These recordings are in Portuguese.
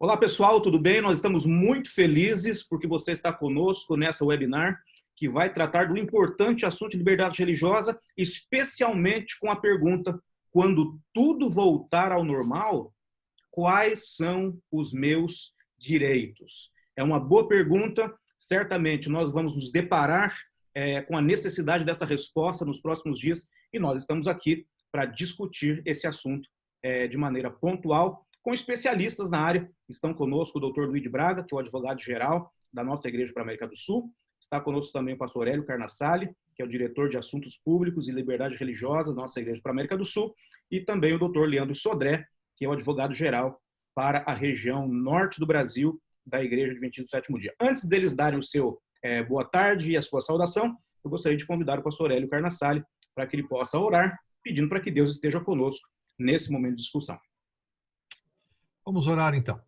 Olá pessoal, tudo bem? Nós estamos muito felizes porque você está conosco nessa webinar que vai tratar do importante assunto de liberdade religiosa, especialmente com a pergunta: quando tudo voltar ao normal, quais são os meus direitos? É uma boa pergunta, certamente nós vamos nos deparar com a necessidade dessa resposta nos próximos dias e nós estamos aqui para discutir esse assunto de maneira pontual, com especialistas na área. Estão conosco o Dr. Luiz Braga, que é o advogado-geral da nossa Igreja para a América do Sul. Está conosco também o pastor Hélio Carnassali, que é o diretor de Assuntos Públicos e Liberdade Religiosa da nossa Igreja para a América do Sul. E também o Dr. Leandro Sodré, que é o advogado-geral para a região norte do Brasil da Igreja Adventista do Sétimo Dia. Antes deles darem o seu boa tarde e a sua saudação, eu gostaria de convidar o pastor Hélio Carnassali para que ele possa orar, pedindo para que Deus esteja conosco nesse momento de discussão. Vamos orar então.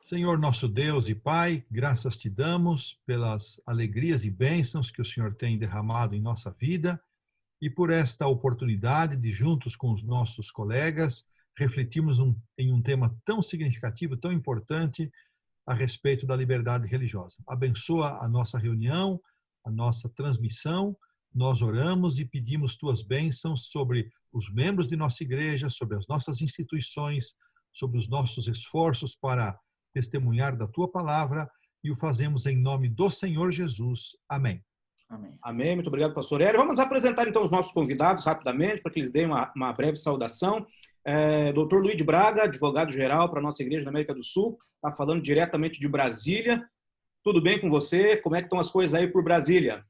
Senhor nosso Deus e Pai, graças te damos pelas alegrias e bênçãos que o Senhor tem derramado em nossa vida e por esta oportunidade de, juntos com os nossos colegas, refletirmos em um tema tão significativo, tão importante a respeito da liberdade religiosa. Abençoa a nossa reunião, a nossa transmissão. Nós oramos e pedimos tuas bênçãos sobre os membros de nossa igreja, sobre as nossas instituições, sobre os nossos esforços para testemunhar da tua palavra, e o fazemos em nome do Senhor Jesus. Amém. Amém. Amém. Muito obrigado, pastor Hélio. Vamos apresentar então os nossos convidados rapidamente, para que eles deem uma breve saudação. Dr. Luiz Braga, advogado-geral para a nossa Igreja da América do Sul, está falando diretamente de Brasília. Tudo bem com você? Como é que estão as coisas aí por Brasília?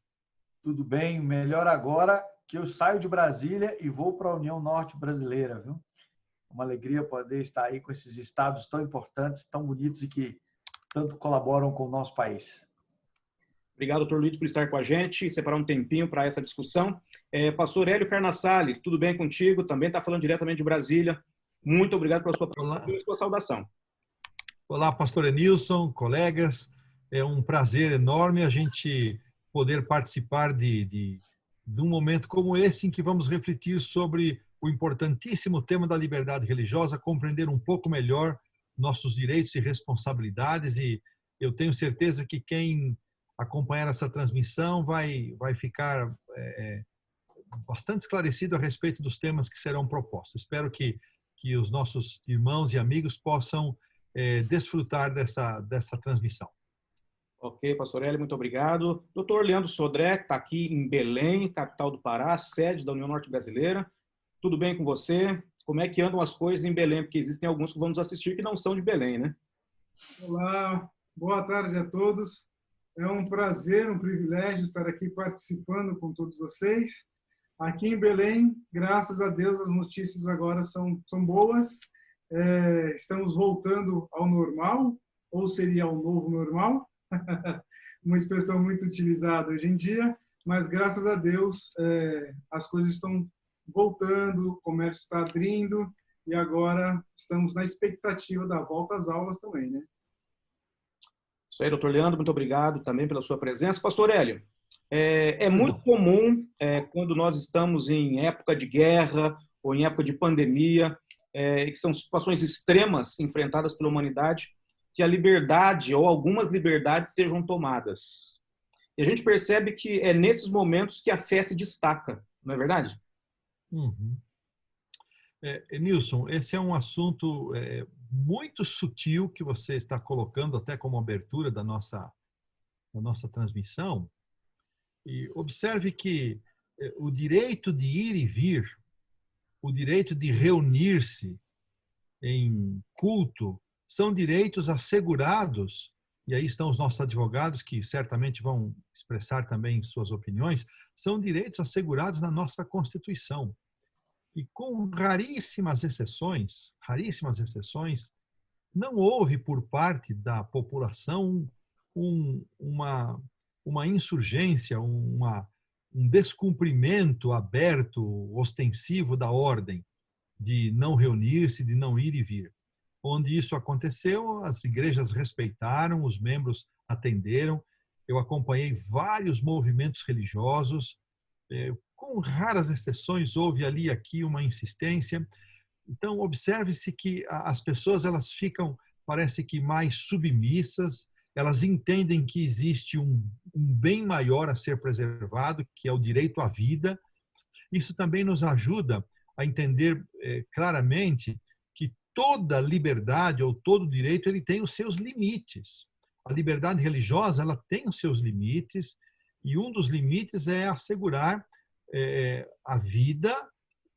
Tudo bem, melhor agora que eu saio de Brasília e vou para a União Norte Brasileira, viu? Uma alegria poder estar aí com esses estados tão importantes, tão bonitos e que tanto colaboram com o nosso país. Obrigado, doutor Luiz, por estar com a gente e separar um tempinho para essa discussão. Pastor Hélio Carnassali, tudo bem contigo? Também está falando diretamente de Brasília. Muito obrigado pela sua presença e sua saudação. Olá, pastor Enilson, colegas. É um prazer enorme a gente poder participar de um momento como esse em que vamos refletir sobre o importantíssimo tema da liberdade religiosa, compreender um pouco melhor nossos direitos e responsabilidades, e eu tenho certeza que quem acompanhar essa transmissão vai ficar bastante esclarecido a respeito dos temas que serão propostos. Espero que os nossos irmãos e amigos possam desfrutar dessa transmissão. Ok, pastor Hélio, muito obrigado. Doutor Leandro Sodré, que está aqui em Belém, capital do Pará, sede da União Norte Brasileira. Tudo bem com você? Como é que andam as coisas em Belém? Porque existem alguns que vão nos assistir que não são de Belém, né? Olá, boa tarde a todos. É um prazer, um privilégio estar aqui participando com todos vocês. Aqui em Belém, graças a Deus, as notícias agora são boas. Estamos voltando ao normal, ou seria ao novo normal, uma expressão muito utilizada hoje em dia, mas graças a Deus as coisas estão voltando, o comércio está abrindo e agora estamos na expectativa da volta às aulas também, né? Isso aí, doutor Leandro, muito obrigado também pela sua presença. Pastor Hélio, é muito comum quando nós estamos em época de guerra ou em época de pandemia, que são situações extremas enfrentadas pela humanidade, que a liberdade ou algumas liberdades sejam tomadas. E a gente percebe que é nesses momentos que a fé se destaca, não é verdade? Uhum. Nilson, esse é um assunto muito sutil que você está colocando até como abertura da nossa transmissão. E observe que o direito de ir e vir, o direito de reunir-se em culto, são direitos assegurados, e aí estão os nossos advogados que certamente vão expressar também suas opiniões, são direitos assegurados na nossa Constituição. E com raríssimas exceções, não houve por parte da população uma insurgência, um descumprimento aberto, ostensivo da ordem de não reunir-se, de não ir e vir. Onde isso aconteceu, as igrejas respeitaram, os membros atenderam. Eu acompanhei vários movimentos religiosos, com raras exceções, houve ali aqui uma insistência. Então, observe-se que as pessoas elas ficam parece que mais submissas, elas entendem que existe um bem maior a ser preservado, que é o direito à vida. Isso também nos ajuda a entender claramente que toda liberdade ou todo direito ele tem os seus limites. A liberdade religiosa ela tem os seus limites, e um dos limites é assegurar a vida.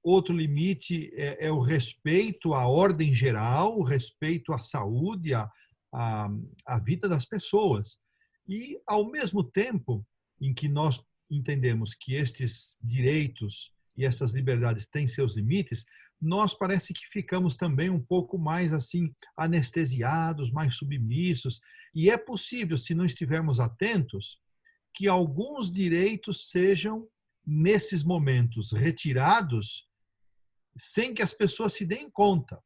Outro limite é o respeito à ordem geral, o respeito à saúde, à vida das pessoas. E, ao mesmo tempo em que nós entendemos que estes direitos e essas liberdades têm seus limites, nós parece que ficamos também um pouco mais assim anestesiados, mais submissos. E é possível, se não estivermos atentos, que alguns direitos sejam, nesses momentos, retirados sem que as pessoas se deem conta.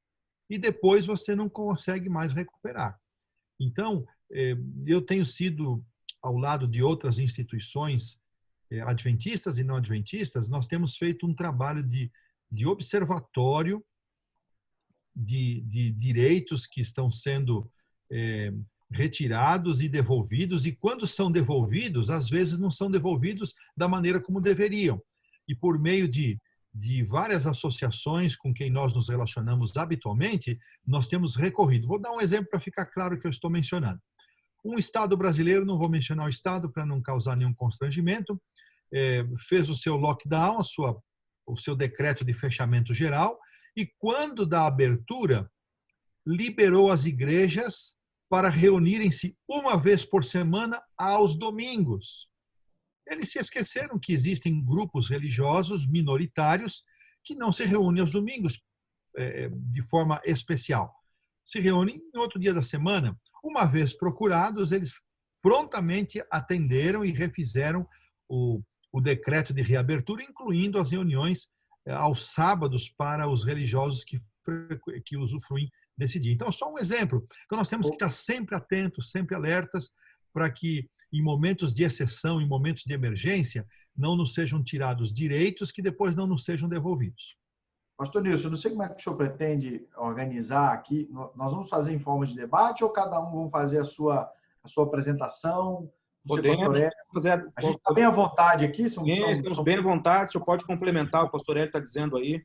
E depois você não consegue mais recuperar. Então, eu tenho sido, ao lado de outras instituições adventistas e não adventistas, nós temos feito um trabalho de observatório de direitos que estão sendo retirados e devolvidos, e quando são devolvidos, às vezes não são devolvidos da maneira como deveriam. E por meio de várias associações com quem nós nos relacionamos habitualmente, nós temos recorrido. Vou dar um exemplo para ficar claro o que eu estou mencionando. Um estado brasileiro, não vou mencionar o estado para não causar nenhum constrangimento, fez o seu lockdown, o seu decreto de fechamento geral, e quando da abertura, liberou as igrejas para reunirem-se uma vez por semana aos domingos. Eles se esqueceram que existem grupos religiosos minoritários que não se reúnem aos domingos de forma especial. Se reúnem em outro dia da semana. Uma vez procurados, eles prontamente atenderam e refizeram o decreto de reabertura, incluindo as reuniões aos sábados para os religiosos que usufruem desse dia. Então, só um exemplo. Então, nós temos que estar sempre atentos, sempre alertas, para que em momentos de exceção, em momentos de emergência, não nos sejam tirados direitos que depois não nos sejam devolvidos. Pastor Nilson, eu não sei como é que o senhor pretende organizar aqui. Nós vamos fazer em forma de debate ou cada um vamos fazer a sua apresentação? Podemos fazer. A gente está bem à vontade aqui? Estamos bem à vontade. O senhor pode complementar o que o pastor Hélio está dizendo aí.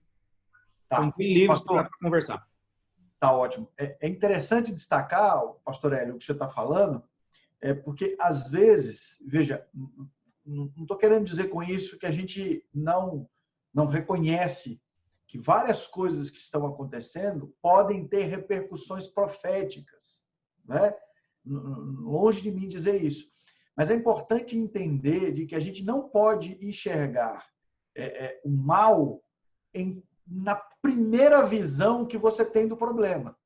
Tá. Estamos bem livres para conversar. Tá ótimo. É interessante destacar, pastor Hélio, o que você está falando, porque às vezes, veja, não estou querendo dizer com isso que a gente não reconhece que várias coisas que estão acontecendo podem ter repercussões proféticas, né? Longe de mim dizer isso. Mas é importante entender de que a gente não pode enxergar o mal na primeira visão que você tem do problema.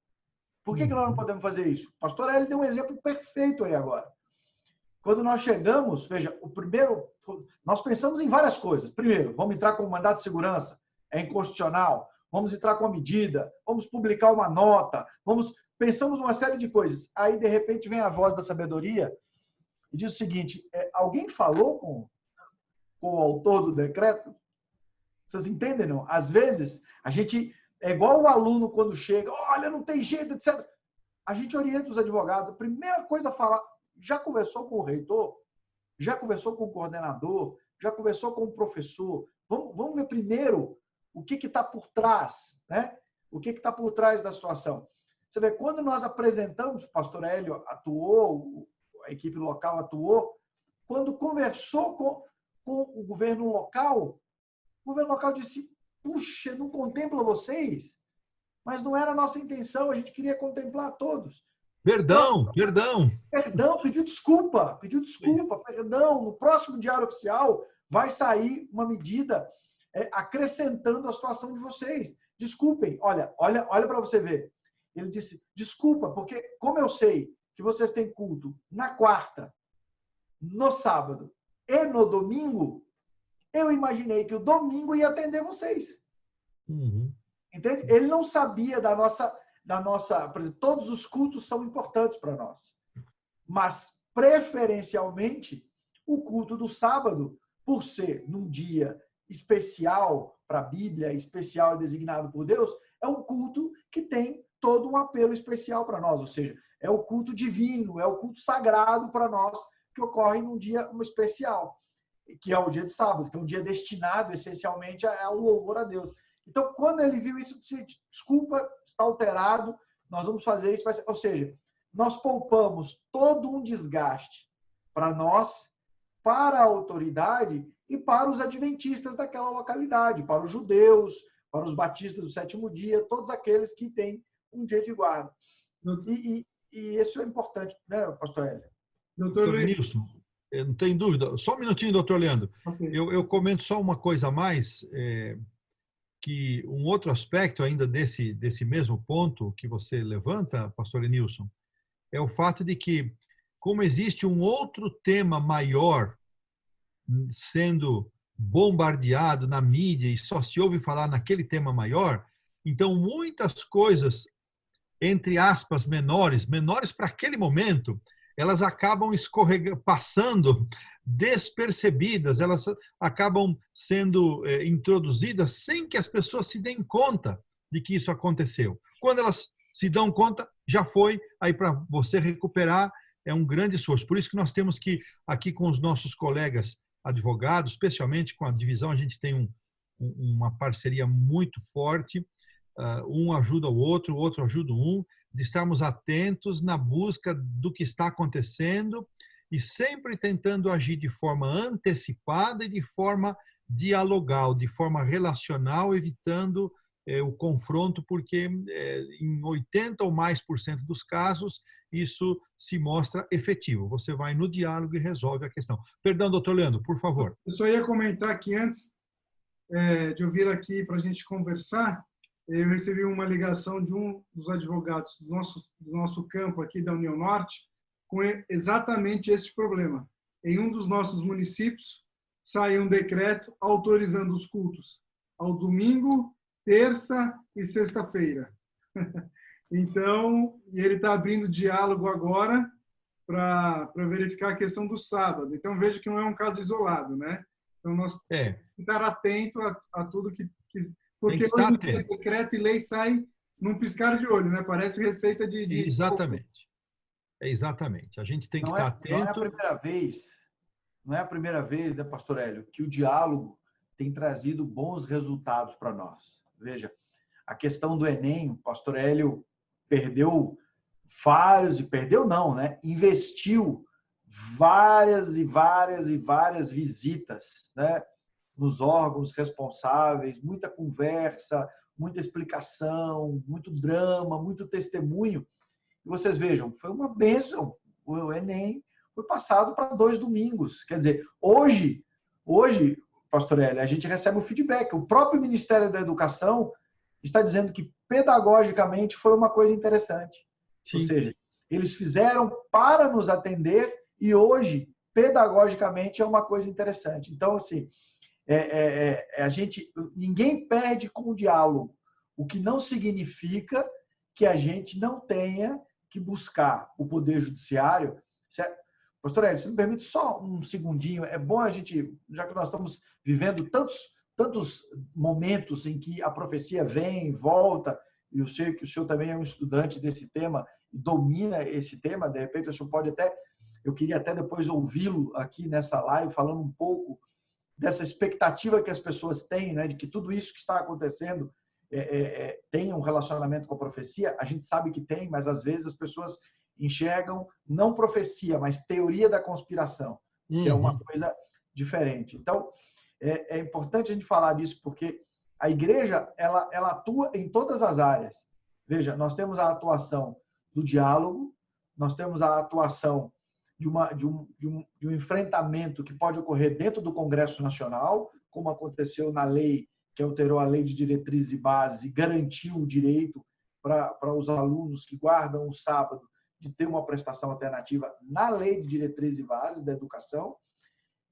Por que nós não podemos fazer isso? O pastor Hélio deu um exemplo perfeito aí agora. Quando nós chegamos, veja, nós pensamos em várias coisas. Primeiro, vamos entrar com um mandato de segurança, é inconstitucional. Vamos entrar com a medida, vamos publicar uma nota, pensamos uma série de coisas. Aí, de repente, vem a voz da sabedoria e diz o seguinte: alguém falou com o autor do decreto? Vocês entendem, não? Às vezes, a gente é igual o aluno quando chega, olha, não tem jeito, etc. A gente orienta os advogados. A primeira coisa a falar, já conversou com o reitor? Já conversou com o coordenador? Já conversou com o professor? Vamos ver primeiro o que está por trás, né? O que está por trás da situação. Você vê, quando nós apresentamos, o pastor Hélio atuou, a equipe local atuou, quando conversou com o governo local disse: puxa, não contempla vocês? Mas não era a nossa intenção, a gente queria contemplar todos. Perdão. Perdão, pediu desculpa, perdão. No próximo Diário Oficial vai sair uma medida acrescentando a situação de vocês. Desculpem, olha para você ver. Ele disse: desculpa, porque como eu sei que vocês têm culto na quarta, no sábado e no domingo, eu imaginei que o domingo ia atender vocês. Uhum. Entende? Ele não sabia da nossa, por exemplo, todos os cultos são importantes para nós, mas preferencialmente o culto do sábado, por ser num dia especial para a Bíblia, especial e designado por Deus, é um culto que tem todo um apelo especial para nós, ou seja, é o culto divino, é o culto sagrado para nós, que ocorre num dia especial, que é o dia de sábado, que é um dia destinado essencialmente ao louvor a Deus. Então, quando ele viu isso, disse, desculpa, está alterado, nós vamos fazer isso. Ou seja, nós poupamos todo um desgaste para nós, para a autoridade e para os adventistas daquela localidade, para os judeus, para os batistas do sétimo dia, todos aqueles que têm um dia de guarda. E isso é importante, né, pastor Hélio? Doutor Nilson, não tem dúvida. Só um minutinho, doutor Leandro. Okay. Eu comento só uma coisa a mais, que um outro aspecto ainda desse mesmo ponto que você levanta, pastor Nilson, é o fato de que, como existe um outro tema maior sendo bombardeado na mídia e só se ouve falar naquele tema maior, então muitas coisas, entre aspas, menores para aquele momento, elas acabam passando despercebidas, elas acabam sendo introduzidas sem que as pessoas se deem conta de que isso aconteceu. Quando elas se dão conta, já foi, aí para você recuperar é um grande esforço. Por isso que nós temos que, aqui com os nossos colegas advogados, especialmente com a divisão, a gente tem uma parceria muito forte, um ajuda o outro ajuda um, de estarmos atentos na busca do que está acontecendo e sempre tentando agir de forma antecipada e de forma dialogal, de forma relacional, evitando o confronto, porque em 80% ou mais dos casos isso se mostra efetivo. Você vai no diálogo e resolve a questão. Perdão, doutor Leandro, por favor. Eu só ia comentar que antes de eu vir aqui para a gente conversar, eu recebi uma ligação de um dos advogados do nosso campo aqui da União Norte com exatamente esse problema. Em um dos nossos municípios, saiu um decreto autorizando os cultos ao domingo, terça e sexta-feira. Então, ele está abrindo diálogo agora para verificar a questão do sábado. Então, veja que não é um caso isolado, né? Então, nós temos que estar atento a tudo que porque hoje decreto e lei sai num piscar de olho, né? Parece receita de... Exatamente. Exatamente. A gente tem que estar atento. Não é a primeira vez, né, pastor Hélio, que o diálogo tem trazido bons resultados para nós. Veja, a questão do Enem, o pastor Hélio investiu várias visitas, né, nos órgãos responsáveis, muita conversa, muita explicação, muito drama, muito testemunho. E vocês vejam, foi uma bênção. O Enem foi passado para 2 domingos. Quer dizer, hoje, pastor Hélio, a gente recebe o feedback. O próprio Ministério da Educação está dizendo que pedagogicamente foi uma coisa interessante. Sim. Ou seja, eles fizeram para nos atender e hoje, pedagogicamente, é uma coisa interessante. Então, assim, ninguém perde com o diálogo, o que não significa que a gente não tenha que buscar o Poder Judiciário. Pastor Hélio, se me permite só um segundinho, é bom a gente, já que nós estamos vivendo tantos momentos em que a profecia vem e volta, e eu sei que o senhor também é um estudante desse tema e domina esse tema, de repente o senhor pode até, eu queria até depois ouvi-lo aqui nessa live, falando um pouco dessa expectativa que as pessoas têm, né, de que tudo isso que está acontecendo tem um relacionamento com a profecia. A gente sabe que tem, mas às vezes as pessoas enxergam não profecia, mas teoria da conspiração, que é uma coisa diferente. Então, é importante a gente falar disso, porque a igreja ela atua em todas as áreas. Veja, nós temos a atuação do diálogo, nós temos a atuação de um enfrentamento que pode ocorrer dentro do Congresso Nacional, como aconteceu na lei que alterou a Lei de Diretrizes e Bases e garantiu o direito para os alunos que guardam o sábado de ter uma prestação alternativa na Lei de Diretrizes e Bases da Educação.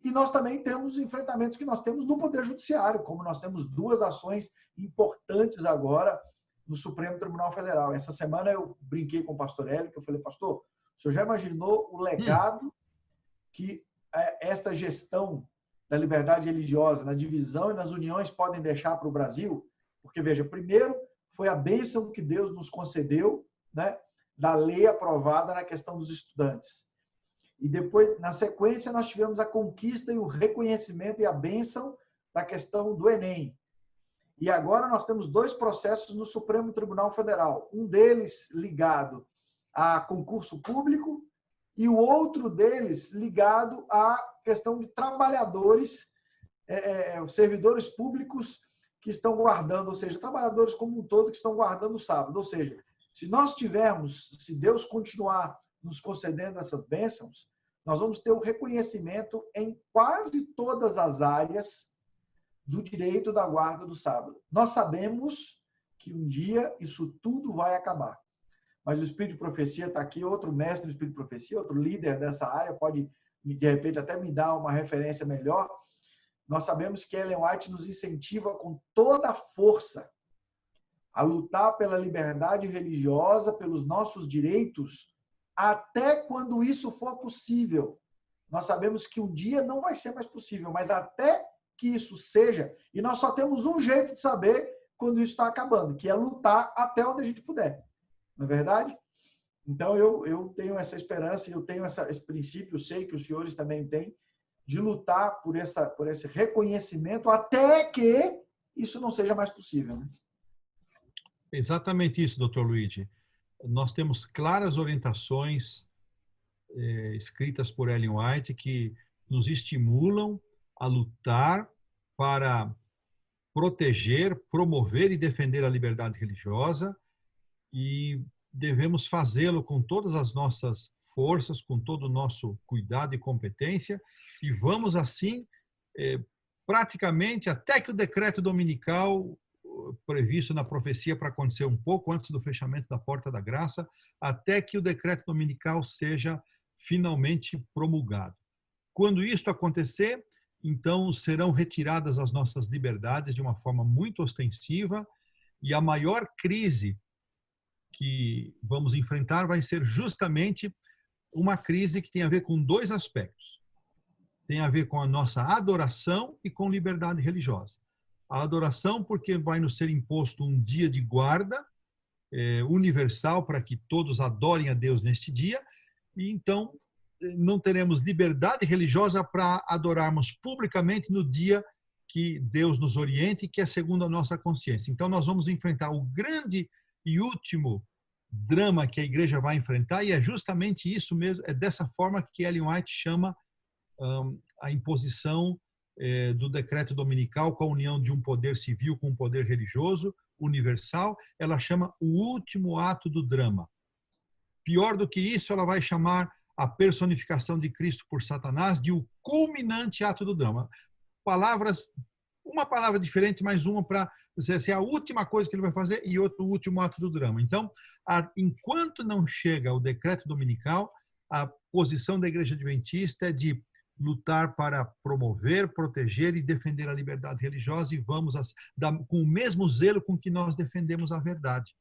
E nós também temos enfrentamentos que nós temos no Poder Judiciário, como nós temos 2 ações importantes agora no Supremo Tribunal Federal. Essa semana eu brinquei com o pastor Hélio, que eu falei, pastor, o senhor já imaginou o legado que esta gestão da liberdade religiosa, na divisão e nas uniões podem deixar para o Brasil? Porque, veja, primeiro foi a bênção que Deus nos concedeu, né, da lei aprovada na questão dos estudantes. E depois, na sequência, nós tivemos a conquista e o reconhecimento e a bênção da questão do Enem. E agora nós temos 2 processos no Supremo Tribunal Federal. Um deles ligado a concurso público e o outro deles ligado à questão de trabalhadores, servidores públicos que estão guardando, ou seja, trabalhadores como um todo que estão guardando o sábado. Ou seja, se nós tivermos, se Deus continuar nos concedendo essas bênçãos, nós vamos ter um reconhecimento em quase todas as áreas do direito da guarda do sábado. Nós sabemos que um dia isso tudo vai acabar. Mas o Espírito de Profecia está aqui, outro mestre do Espírito de Profecia, outro líder dessa área, pode, de repente, até me dar uma referência melhor. Nós sabemos que Ellen White nos incentiva com toda a força a lutar pela liberdade religiosa, pelos nossos direitos, até quando isso for possível. Nós sabemos que um dia não vai ser mais possível, mas até que isso seja, e nós só temos um jeito de saber quando isso está acabando, que é lutar até onde a gente puder. Não é verdade? Então, eu tenho essa esperança, eu tenho esse princípio, eu sei que os senhores também têm, de lutar por esse reconhecimento até que isso não seja mais possível. Né? Exatamente isso, Dr. Luigi. Nós temos claras orientações escritas por Ellen White que nos estimulam a lutar para proteger, promover e defender a liberdade religiosa, e devemos fazê-lo com todas as nossas forças, com todo o nosso cuidado e competência, e vamos assim, praticamente, até que o decreto dominical previsto na profecia para acontecer um pouco antes do fechamento da Porta da Graça, até que o decreto dominical seja finalmente promulgado. Quando isto acontecer, então serão retiradas as nossas liberdades de uma forma muito ostensiva, e a maior crise que vamos enfrentar vai ser justamente uma crise que tem a ver com 2 aspectos. Tem a ver com a nossa adoração e com liberdade religiosa. A adoração, porque vai nos ser imposto um dia de guarda universal para que todos adorem a Deus neste dia, e então não teremos liberdade religiosa para adorarmos publicamente no dia que Deus nos oriente, que é segundo a nossa consciência. Então nós vamos enfrentar o grande e último drama que a igreja vai enfrentar, e é justamente isso mesmo, é dessa forma que Ellen White chama a imposição do decreto dominical com a união de um poder civil com um poder religioso universal. Ela chama o último ato do drama. Pior do que isso, ela vai chamar a personificação de Cristo por Satanás de o culminante ato do drama. Uma palavra diferente, mais uma para dizer assim, a última coisa que ele vai fazer e outro último ato do drama. Então, enquanto não chega o decreto dominical, a posição da Igreja Adventista é de lutar para promover, proteger e defender a liberdade religiosa, e vamos com o mesmo zelo com que nós defendemos a verdade.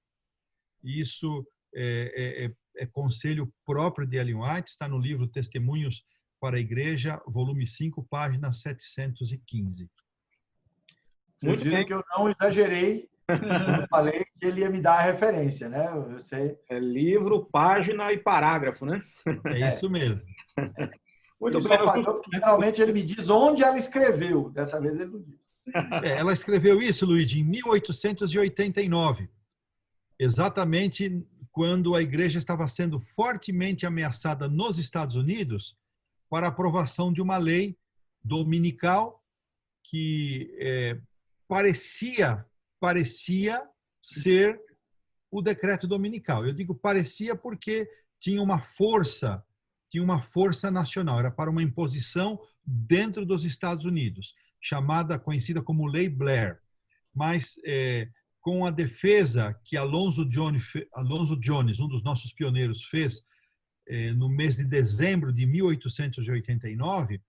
Isso é conselho próprio de Ellen White, está no livro Testemunhos para a Igreja, volume 5, página 715. Vocês viram que eu não exagerei quando falei que ele ia me dar a referência, né? Eu sei. É livro, página e parágrafo, né? É isso mesmo. Muito bem. Porque geralmente ele me diz onde ela escreveu. Dessa vez ele não diz. Ela escreveu isso, Luigi, em 1889. Exatamente quando a igreja estava sendo fortemente ameaçada nos Estados Unidos para a aprovação de uma lei dominical que parecia ser o decreto dominical. Eu digo parecia porque tinha uma força nacional, era para uma imposição dentro dos Estados Unidos, conhecida como Lei Blair. Mas com a defesa que Alonzo Jones, um dos nossos pioneiros, fez no mês de dezembro de 1889,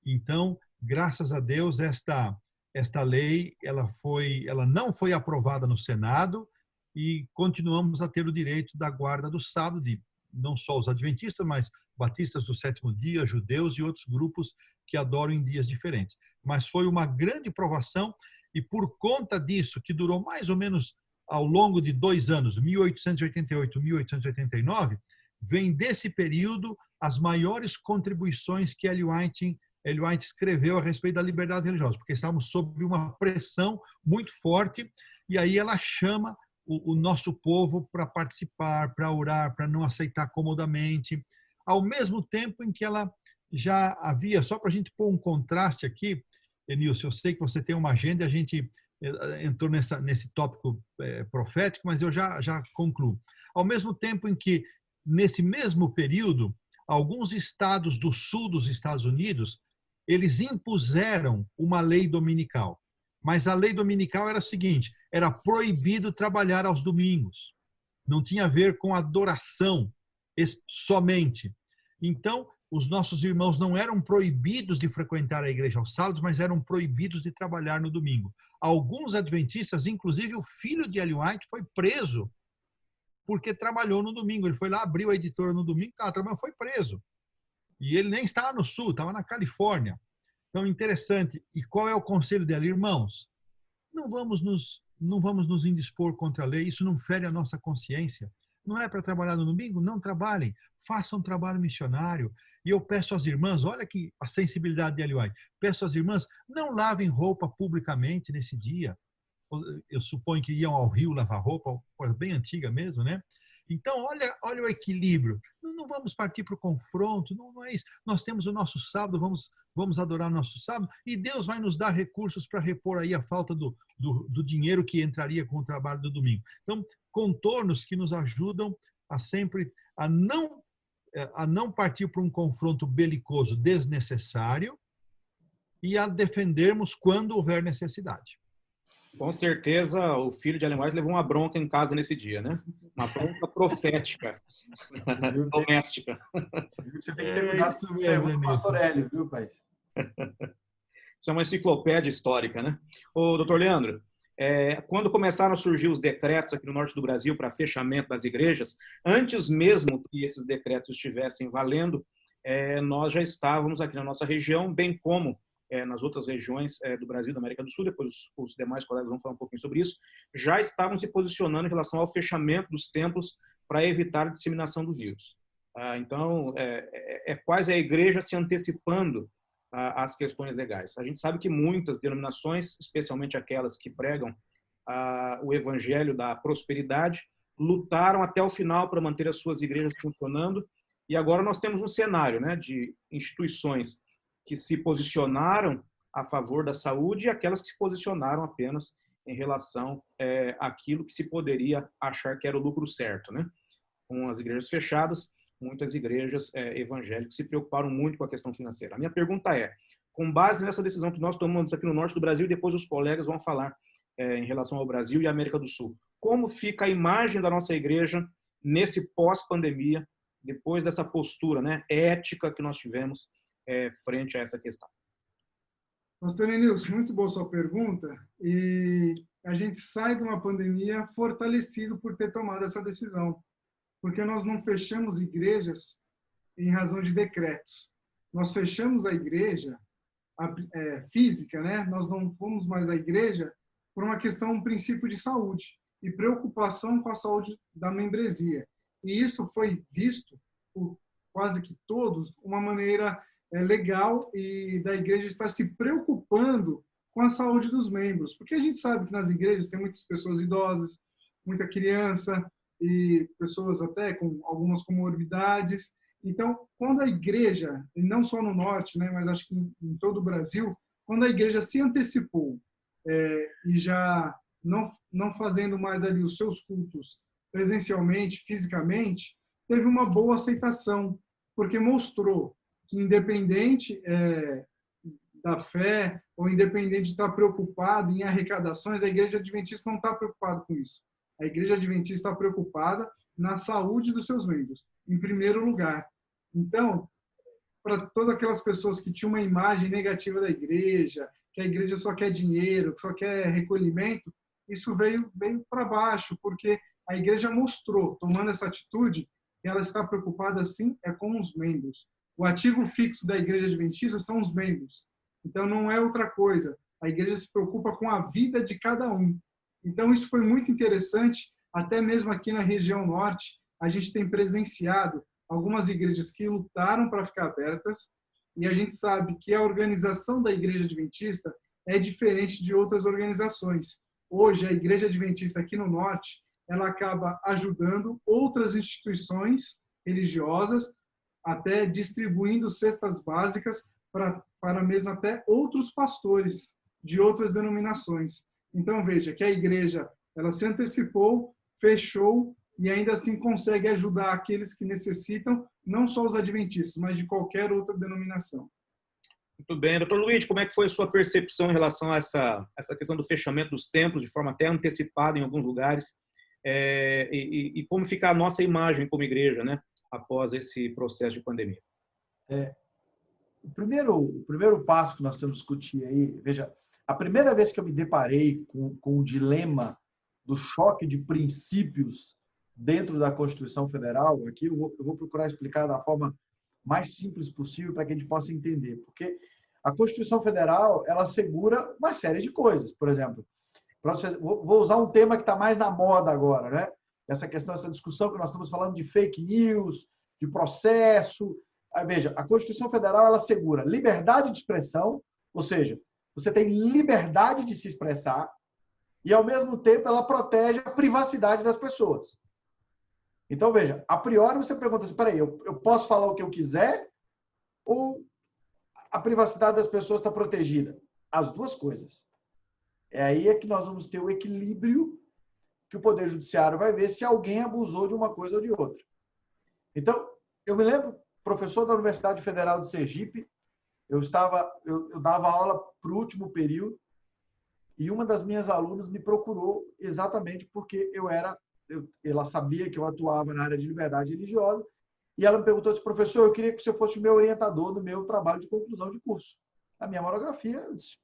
então, graças a Deus, esta lei ela não foi aprovada no Senado, e continuamos a ter o direito da guarda do sábado, de não só os adventistas, mas batistas do sétimo dia, judeus e outros grupos que adoram em dias diferentes. Mas foi uma grande provação, e por conta disso, que durou mais ou menos ao longo de 2 anos, 1888 e 1889, vem desse período as maiores contribuições que Ellen White escreveu a respeito da liberdade religiosa, porque estávamos sob uma pressão muito forte, e aí ela chama o nosso povo para participar, para orar, para não aceitar comodamente, ao mesmo tempo em que ela já havia, só para a gente pôr um contraste aqui, Enilson, eu sei que você tem uma agenda, a gente entrou nesse tópico profético, mas eu já concluo. Ao mesmo tempo em que, nesse mesmo período, alguns estados do sul dos Estados Unidos, eles impuseram uma lei dominical. Mas a lei dominical era a seguinte, era proibido trabalhar aos domingos. Não tinha a ver com adoração somente. Então, os nossos irmãos não eram proibidos de frequentar a igreja aos sábados, mas eram proibidos de trabalhar no domingo. Alguns adventistas, inclusive o filho de Ellen White, foi preso porque trabalhou no domingo. Ele foi lá, abriu a editora no domingo, estava trabalhando, foi preso. E ele nem estava no sul, estava na Califórnia. Então, interessante. E qual é o conselho dela? Irmãos, não vamos nos indispor contra a lei, isso não fere a nossa consciência. Não é para trabalhar no domingo? Não trabalhem. Façam um trabalho missionário. E eu peço às irmãs, olha que a sensibilidade de Ellen White, peço às irmãs, não lavem roupa publicamente nesse dia. Eu suponho que iam ao rio lavar roupa, coisa bem antiga mesmo, né? Então, olha o equilíbrio. Não vamos partir para o confronto, não é isso. Nós temos o nosso sábado, vamos adorar o nosso sábado, e Deus vai nos dar recursos para repor aí a falta do dinheiro que entraria com o trabalho do domingo. Então, contornos que nos ajudam a não partir para um confronto belicoso desnecessário e a defendermos quando houver necessidade. Com certeza, o filho de Ellen White levou uma bronca em casa nesse dia, né? Uma bronca profética, doméstica. Você tem que ter cuidado com o pastor Hélio, viu, pai? Isso é uma enciclopédia histórica, né? Ô, doutor Leandro, quando começaram a surgir os decretos aqui no norte do Brasil para fechamento das igrejas, antes mesmo que esses decretos estivessem valendo, nós já estávamos aqui na nossa região, bem como nas outras regiões do Brasil e da América do Sul, depois os demais colegas vão falar um pouquinho sobre isso, já estavam se posicionando em relação ao fechamento dos templos para evitar a disseminação do vírus. Então, quase a igreja se antecipando às questões legais. A gente sabe que muitas denominações, especialmente aquelas que pregam o evangelho da prosperidade, lutaram até o final para manter as suas igrejas funcionando, e agora nós temos um cenário, né, de instituições que se posicionaram a favor da saúde e aquelas que se posicionaram apenas em relação àquilo que se poderia achar que era o lucro certo, né? Com as igrejas fechadas, muitas igrejas evangélicas se preocuparam muito com a questão financeira. A minha pergunta com base nessa decisão que nós tomamos aqui no norte do Brasil, e depois os colegas vão falar em relação ao Brasil e à América do Sul, como fica a imagem da nossa igreja nesse pós-pandemia, depois dessa postura, né, ética que nós tivemos frente a essa questão? Pastor Enilson, muito boa sua pergunta, e a gente sai de uma pandemia fortalecido por ter tomado essa decisão, porque nós não fechamos igrejas em razão de decretos. Nós fechamos a igreja física, né? Nós não fomos mais à igreja por uma questão, um princípio de saúde e preocupação com a saúde da membresia. E isso foi visto por quase que todos, uma maneira legal, e da igreja estar se preocupando com a saúde dos membros, porque a gente sabe que nas igrejas tem muitas pessoas idosas, muita criança e pessoas até com algumas comorbidades. Então, quando a igreja, e não só no norte, né, mas acho que em todo o Brasil, quando a igreja se antecipou e já não fazendo mais ali os seus cultos presencialmente, fisicamente, teve uma boa aceitação, porque mostrou que independente da fé, ou independente de estar preocupado em arrecadações, a Igreja Adventista não está preocupada com isso. A Igreja Adventista está preocupada na saúde dos seus membros, em primeiro lugar. Então, para todas aquelas pessoas que tinham uma imagem negativa da igreja, que a igreja só quer dinheiro, que só quer recolhimento, isso veio para baixo, porque a igreja mostrou, tomando essa atitude, que ela está preocupada, sim, com os membros. O ativo fixo da Igreja Adventista são os membros. Então, não é outra coisa. A igreja se preocupa com a vida de cada um. Então, isso foi muito interessante, até mesmo aqui na região norte, a gente tem presenciado algumas igrejas que lutaram para ficar abertas, e a gente sabe que a organização da Igreja Adventista é diferente de outras organizações. Hoje, a Igreja Adventista aqui no norte, ela acaba ajudando outras instituições religiosas, até distribuindo cestas básicas para mesmo até outros pastores de outras denominações. Então, veja que a igreja ela se antecipou, fechou e ainda assim consegue ajudar aqueles que necessitam, não só os adventistas, mas de qualquer outra denominação. Muito bem. Doutor Luiz, como é que foi a sua percepção em relação a essa questão do fechamento dos templos, de forma até antecipada em alguns lugares, e como fica a nossa imagem como igreja, né, após esse processo de pandemia? O primeiro passo que nós temos que discutir aí, veja, a primeira vez que eu me deparei com o dilema do choque de princípios dentro da Constituição Federal, aqui eu vou procurar explicar da forma mais simples possível para que a gente possa entender, porque a Constituição Federal, ela assegura uma série de coisas. Por exemplo, vou usar um tema que está mais na moda agora, né? Essa questão, essa discussão que nós estamos falando de fake news, de processo. Aí, veja, a Constituição Federal, ela assegura liberdade de expressão, ou seja, você tem liberdade de se expressar, e, ao mesmo tempo, ela protege a privacidade das pessoas. Então, veja, a priori você pergunta assim, peraí, eu posso falar o que eu quiser ou a privacidade das pessoas está protegida? As duas coisas. É aí que nós vamos ter o equilíbrio que o Poder Judiciário vai ver se alguém abusou de uma coisa ou de outra. Então, eu me lembro, professor da Universidade Federal de Sergipe, eu dava aula para o último período e uma das minhas alunas me procurou exatamente porque ela sabia que eu atuava na área de liberdade religiosa e ela me perguntou assim, professor, eu queria que você fosse o meu orientador no meu trabalho de conclusão de curso. A minha monografia, eu disse,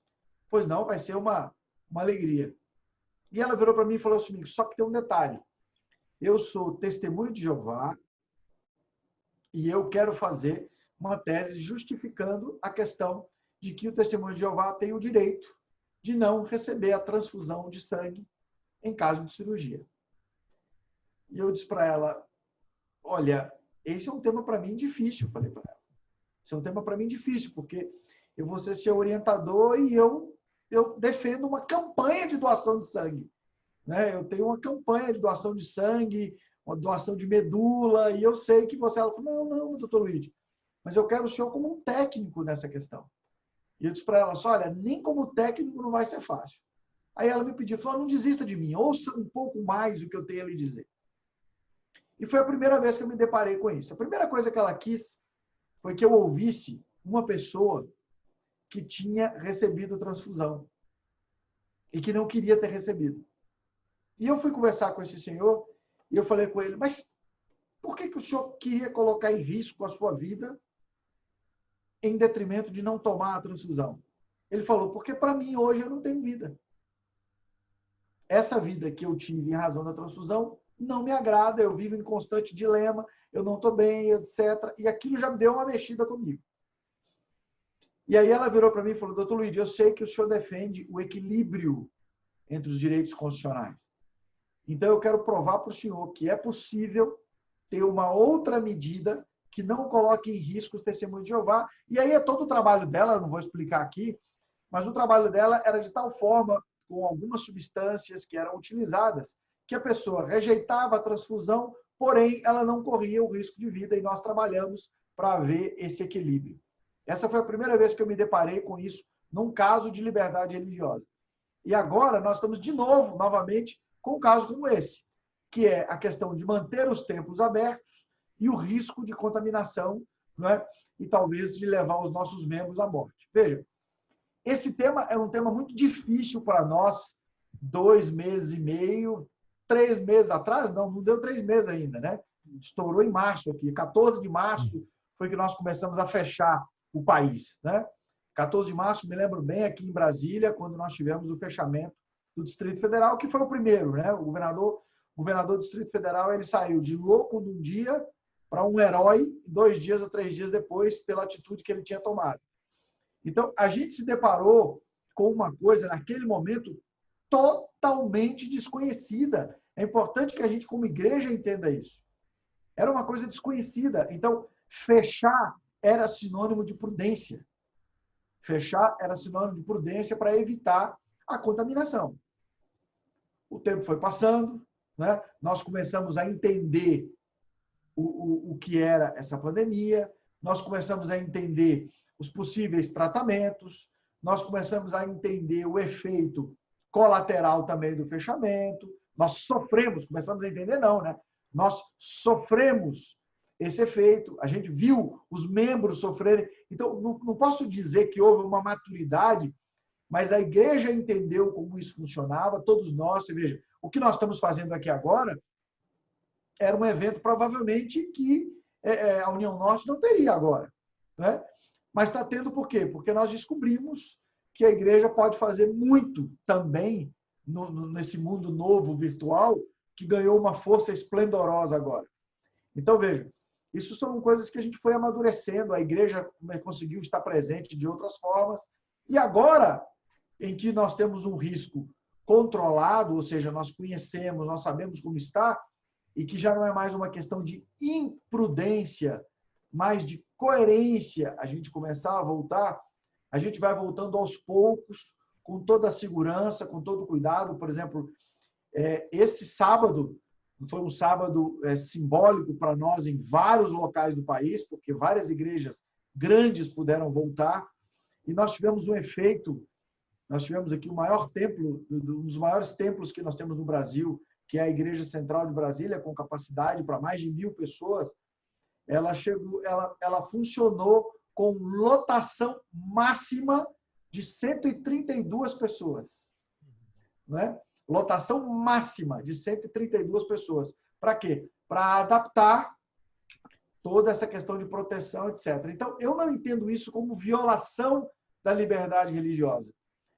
pois não, vai ser uma alegria. E ela virou para mim e falou assim, só que tem um detalhe, eu sou testemunho de Jeová e eu quero fazer uma tese justificando a questão de que o testemunho de Jeová tem o direito de não receber a transfusão de sangue em caso de cirurgia. E eu disse para ela, olha, esse é um tema para mim difícil, falei para ela. Esse é um tema para mim difícil, porque eu vou ser seu orientador e eu defendo uma campanha de doação de sangue. Né? Eu tenho uma campanha de doação de sangue, uma doação de medula, e eu sei que você... Ela falou, não, doutor Luiz, mas eu quero o senhor como um técnico nessa questão. E eu disse para ela, olha, nem como técnico não vai ser fácil. Aí ela me pediu, falou, não desista de mim, ouça um pouco mais o que eu tenho a lhe dizer. E foi a primeira vez que eu me deparei com isso. A primeira coisa que ela quis foi que eu ouvisse uma pessoa que tinha recebido transfusão e que não queria ter recebido. E eu fui conversar com esse senhor e eu falei com ele, mas por que o senhor queria colocar em risco a sua vida em detrimento de não tomar a transfusão? Ele falou, porque para mim hoje eu não tenho vida. Essa vida que eu tive em razão da transfusão não me agrada, eu vivo em constante dilema, eu não estou bem, etc. E aquilo já me deu uma mexida comigo. E aí ela virou para mim e falou, doutor Luiz, eu sei que o senhor defende o equilíbrio entre os direitos constitucionais. Então eu quero provar para o senhor que é possível ter uma outra medida que não coloque em risco os testemunhos de Jeová. E aí é todo o trabalho dela, eu não vou explicar aqui, mas o trabalho dela era de tal forma, com algumas substâncias que eram utilizadas, que a pessoa rejeitava a transfusão, porém ela não corria o risco de vida, e nós trabalhamos para ver esse equilíbrio. Essa foi a primeira vez que eu me deparei com isso, num caso de liberdade religiosa. E agora nós estamos de novo, novamente, com um caso como esse, que é a questão de manter os templos abertos e o risco de contaminação, né? E talvez de levar os nossos membros à morte. Veja, esse tema é um tema muito difícil para nós, 2 meses e meio, 3 meses atrás, não deu 3 meses ainda, né? Estourou em março aqui, 14 de março foi que nós começamos a fechar o país, né? 14 de março, me lembro bem, aqui em Brasília, quando nós tivemos o fechamento do Distrito Federal, que foi o primeiro, né? O governador do Distrito Federal, ele saiu de louco num dia para um herói 2 dias ou 3 dias depois, pela atitude que ele tinha tomado. Então, a gente se deparou com uma coisa, naquele momento, totalmente desconhecida. É importante que a gente, como igreja, entenda isso. Era uma coisa desconhecida. Então, fechar era sinônimo de prudência. Fechar era sinônimo de prudência para evitar a contaminação. O tempo foi passando, né? Nós começamos a entender o que era essa pandemia, nós começamos a entender os possíveis tratamentos, nós começamos a entender o efeito colateral também do fechamento, nós sofremos, começamos a entender não, né? Nós sofremos esse efeito, a gente viu os membros sofrerem. Então, não posso dizer que houve uma maturidade, mas a igreja entendeu como isso funcionava, todos nós, você veja, o que nós estamos fazendo aqui agora era um evento provavelmente que a União Norte não teria agora, né? Mas está tendo por quê? Porque nós descobrimos que a igreja pode fazer muito também nesse mundo novo virtual que ganhou uma força esplendorosa agora. Então, veja, isso são coisas que a gente foi amadurecendo, a igreja conseguiu estar presente de outras formas, e agora, em que nós temos um risco controlado, ou seja, nós conhecemos, nós sabemos como está, e que já não é mais uma questão de imprudência, mas de coerência, a gente começar a voltar, a gente vai voltando aos poucos, com toda a segurança, com todo o cuidado. Por exemplo, esse sábado foi um sábado simbólico para nós em vários locais do país, porque várias igrejas grandes puderam voltar, e nós tivemos um efeito, nós tivemos aqui o maior templo, um dos maiores templos que nós temos no Brasil, que é a Igreja Central de Brasília, com capacidade para mais de 1.000 pessoas, ela funcionou com lotação máxima de 132 pessoas. Né? Lotação máxima de 132 pessoas. Para quê? Para adaptar toda essa questão de proteção, etc. Então, eu não entendo isso como violação da liberdade religiosa.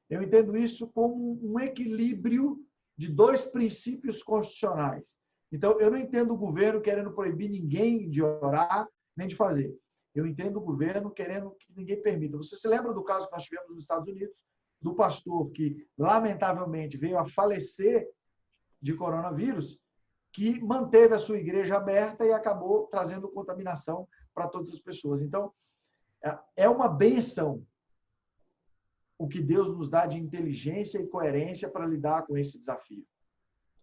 Eu entendo isso como um equilíbrio de dois princípios constitucionais. Então, eu não entendo o governo querendo proibir ninguém de orar, nem de fazer. Eu entendo o governo querendo que ninguém permita. Você se lembra do caso que nós tivemos nos Estados Unidos, do pastor que, lamentavelmente, veio a falecer de coronavírus, que manteve a sua igreja aberta e acabou trazendo contaminação para todas as pessoas. Então, é uma bênção o que Deus nos dá de inteligência e coerência para lidar com esse desafio.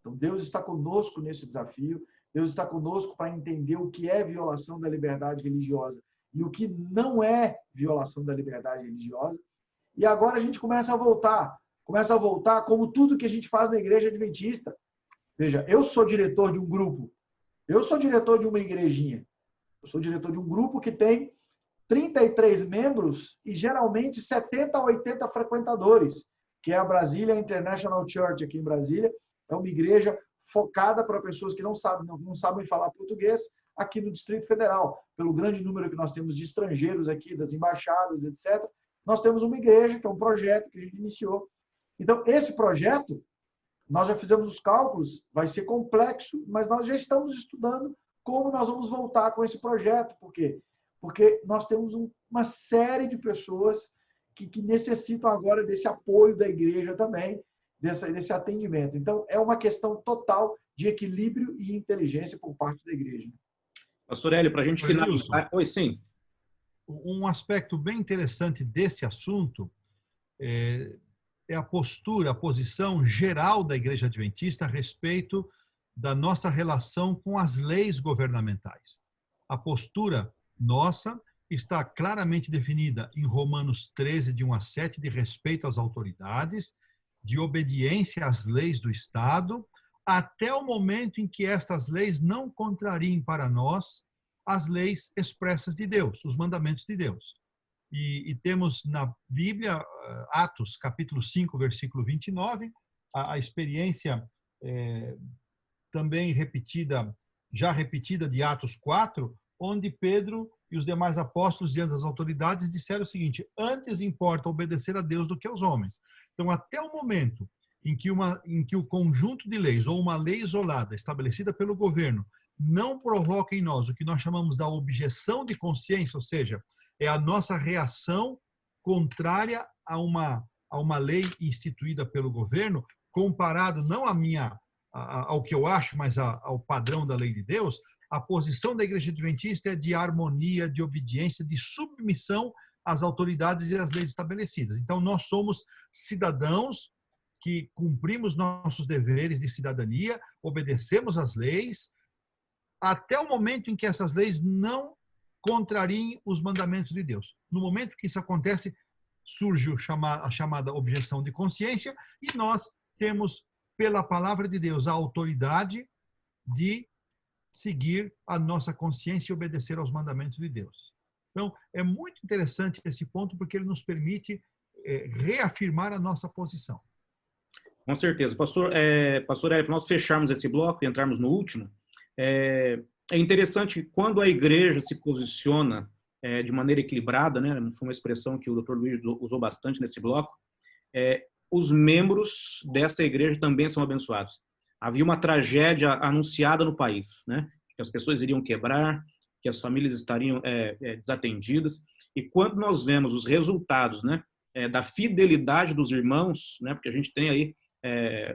Então, Deus está conosco nesse desafio, Deus está conosco para entender o que é violação da liberdade religiosa e o que não é violação da liberdade religiosa. E agora a gente começa a voltar como tudo que a gente faz na igreja adventista. Veja, eu sou diretor de um grupo, eu sou diretor de uma igrejinha, eu sou diretor de um grupo que tem 33 membros e geralmente 70 a 80 frequentadores, que é a Brasília International Church aqui em Brasília. É uma igreja focada para pessoas que não sabem falar português aqui no Distrito Federal. Pelo grande número que nós temos de estrangeiros aqui, das embaixadas, etc., nós temos uma igreja, que é um projeto que a gente iniciou. Então, esse projeto, nós já fizemos os cálculos, vai ser complexo, mas nós já estamos estudando como nós vamos voltar com esse projeto. Por quê? Porque nós temos uma série de pessoas que necessitam agora desse apoio da igreja também, desse atendimento. Então, é uma questão total de equilíbrio e inteligência por parte da igreja. Pastor Hélio, para a gente finalizar... Oi, sim. Um aspecto bem interessante desse assunto é a postura, a posição geral da Igreja Adventista a respeito da nossa relação com as leis governamentais. A postura nossa está claramente definida em Romanos 13, de 1 a 7, de respeito às autoridades, de obediência às leis do Estado, até o momento em que estas leis não contrariem para nós as leis expressas de Deus, os mandamentos de Deus. E temos na Bíblia, Atos, capítulo 5, versículo 29, a experiência também já repetida de Atos 4, onde Pedro e os demais apóstolos, diante das autoridades, disseram o seguinte: antes importa obedecer a Deus do que aos homens. Então, até o momento em que o conjunto de leis, ou uma lei isolada, estabelecida pelo governo, não provoca em nós o que nós chamamos da objeção de consciência, ou seja, é a nossa reação contrária a uma lei instituída pelo governo, comparado não ao que eu acho, mas ao padrão da lei de Deus, a posição da Igreja Adventista é de harmonia, de obediência, de submissão às autoridades e às leis estabelecidas. Então, nós somos cidadãos que cumprimos nossos deveres de cidadania, obedecemos às leis, até o momento em que essas leis não contrariem os mandamentos de Deus. No momento que isso acontece, surge a chamada objeção de consciência, e nós temos, pela palavra de Deus, a autoridade de seguir a nossa consciência e obedecer aos mandamentos de Deus. Então, é muito interessante esse ponto, porque ele nos permite reafirmar a nossa posição. Com certeza. Pastor Hélio, para nós fecharmos esse bloco e entrarmos no último, é interessante que quando a igreja se posiciona de maneira equilibrada, né, foi uma expressão que o Dr. Luiz usou bastante nesse bloco, os membros desta igreja também são abençoados. Havia uma tragédia anunciada no país, né, que as pessoas iriam quebrar, que as famílias estariam desatendidas, e quando nós vemos os resultados, né, da fidelidade dos irmãos, né, porque a gente tem aí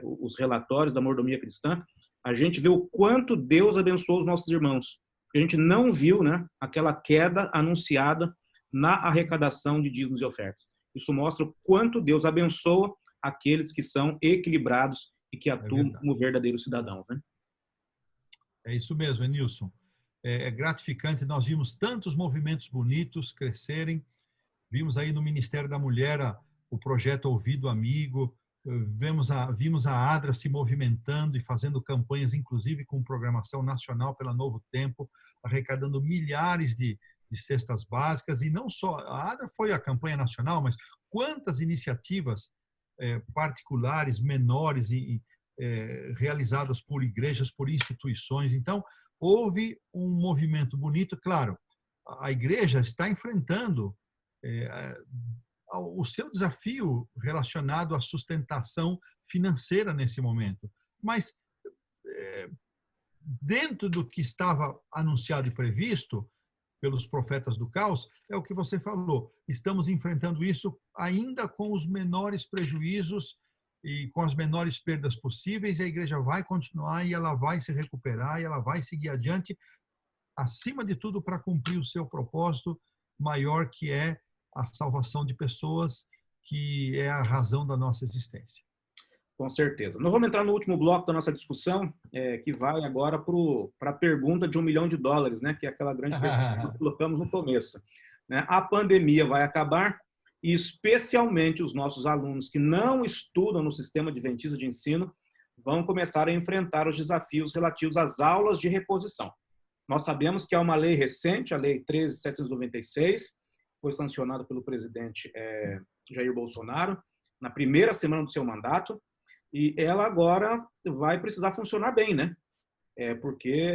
os relatórios da mordomia cristã, a gente vê o quanto Deus abençoou os nossos irmãos. A gente não viu, né, aquela queda anunciada na arrecadação de dízimos e ofertas. Isso mostra o quanto Deus abençoa aqueles que são equilibrados e que atuam como verdadeiros cidadãos, né? É isso mesmo, Enilson. É gratificante, nós vimos tantos movimentos bonitos crescerem, vimos aí no Ministério da Mulher o projeto Ouvido Amigo, vimos a ADRA se movimentando e fazendo campanhas, inclusive com programação nacional pela Novo Tempo, arrecadando milhares de cestas básicas, e não só, a ADRA foi a campanha nacional, mas quantas iniciativas particulares, menores, realizadas por igrejas, por instituições. Então, houve um movimento bonito. Claro, a igreja está enfrentando o seu desafio relacionado à sustentação financeira nesse momento. Mas, dentro do que estava anunciado e previsto pelos profetas do caos, é o que você falou. Estamos enfrentando isso ainda com os menores prejuízos e com as menores perdas possíveis, e a igreja vai continuar e ela vai se recuperar e ela vai seguir adiante, acima de tudo, para cumprir o seu propósito maior, que é a salvação de pessoas, que é a razão da nossa existência. Com certeza. Nós vamos entrar no último bloco da nossa discussão, que vai agora para a pergunta de $1 milhão, né, que é aquela grande pergunta que nós colocamos no começo. Né? A pandemia vai acabar, e especialmente os nossos alunos que não estudam no sistema adventista de ensino vão começar a enfrentar os desafios relativos às aulas de reposição. Nós sabemos que há uma lei recente, a Lei 13.796, foi sancionada pelo presidente Jair Bolsonaro na primeira semana do seu mandato, e ela agora vai precisar funcionar bem, né? Porque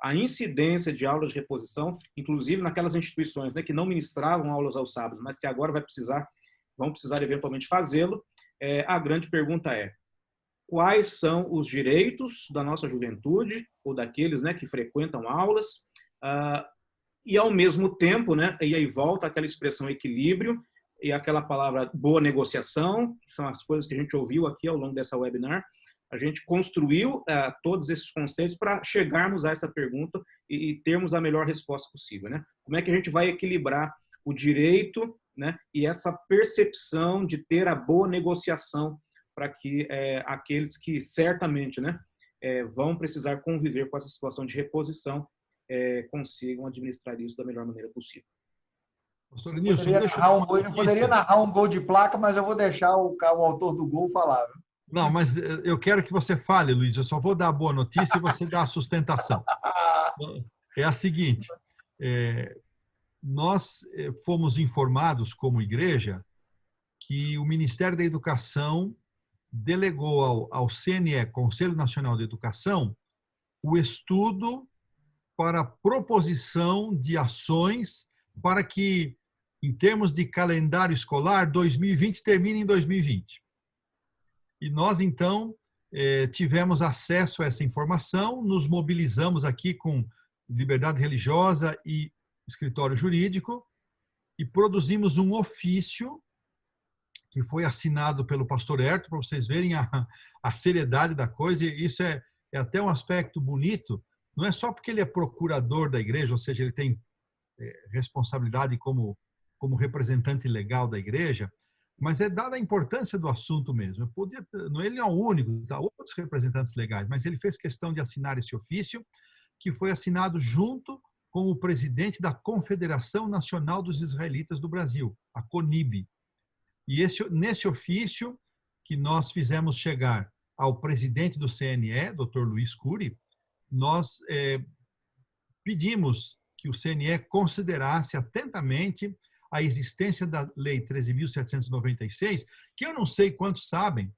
a incidência de aulas de reposição, inclusive naquelas instituições, né, que não ministravam aulas aos sábados, mas que agora vão precisar eventualmente fazê-lo, a grande pergunta é: quais são os direitos da nossa juventude, ou daqueles, né, que frequentam aulas, e ao mesmo tempo, né, e aí volta aquela expressão equilíbrio, e aquela palavra boa negociação, que são as coisas que a gente ouviu aqui ao longo dessa webinar. A gente construiu todos esses conceitos para chegarmos a essa pergunta e termos a melhor resposta possível, né? Como é que a gente vai equilibrar o direito, né, e essa percepção de ter a boa negociação para que aqueles que certamente, né, vão precisar conviver com essa situação de reposição consigam administrar isso da melhor maneira possível. Pastor Eu Nilson, poderia narrar um gol de placa, mas eu vou deixar o autor do gol falar. Viu? Não, mas eu quero que você fale, Luiz. Eu só vou dar a boa notícia e você dá a sustentação. É a seguinte: nós fomos informados como igreja que o Ministério da Educação delegou ao CNE, Conselho Nacional de Educação, o estudo para a proposição de ações para que, em termos de calendário escolar, 2020 termine em 2020. E nós, então, tivemos acesso a essa informação, nos mobilizamos aqui com Liberdade Religiosa e Escritório Jurídico e produzimos um ofício que foi assinado pelo pastor Herto, para vocês verem a seriedade da coisa, e isso é até um aspecto bonito, não é só porque ele é procurador da igreja, ou seja, ele tem responsabilidade como representante legal da igreja, mas é dada a importância do assunto mesmo. Ele não é o único, há outros representantes legais, mas ele fez questão de assinar esse ofício, que foi assinado junto com o presidente da Confederação Nacional dos Israelitas do Brasil, a CONIB. E nesse ofício que nós fizemos chegar ao presidente do CNE, Dr. Luiz Cury, nós pedimos que o CNE considerasse atentamente a existência da Lei 13.796, que eu não sei quantos sabem,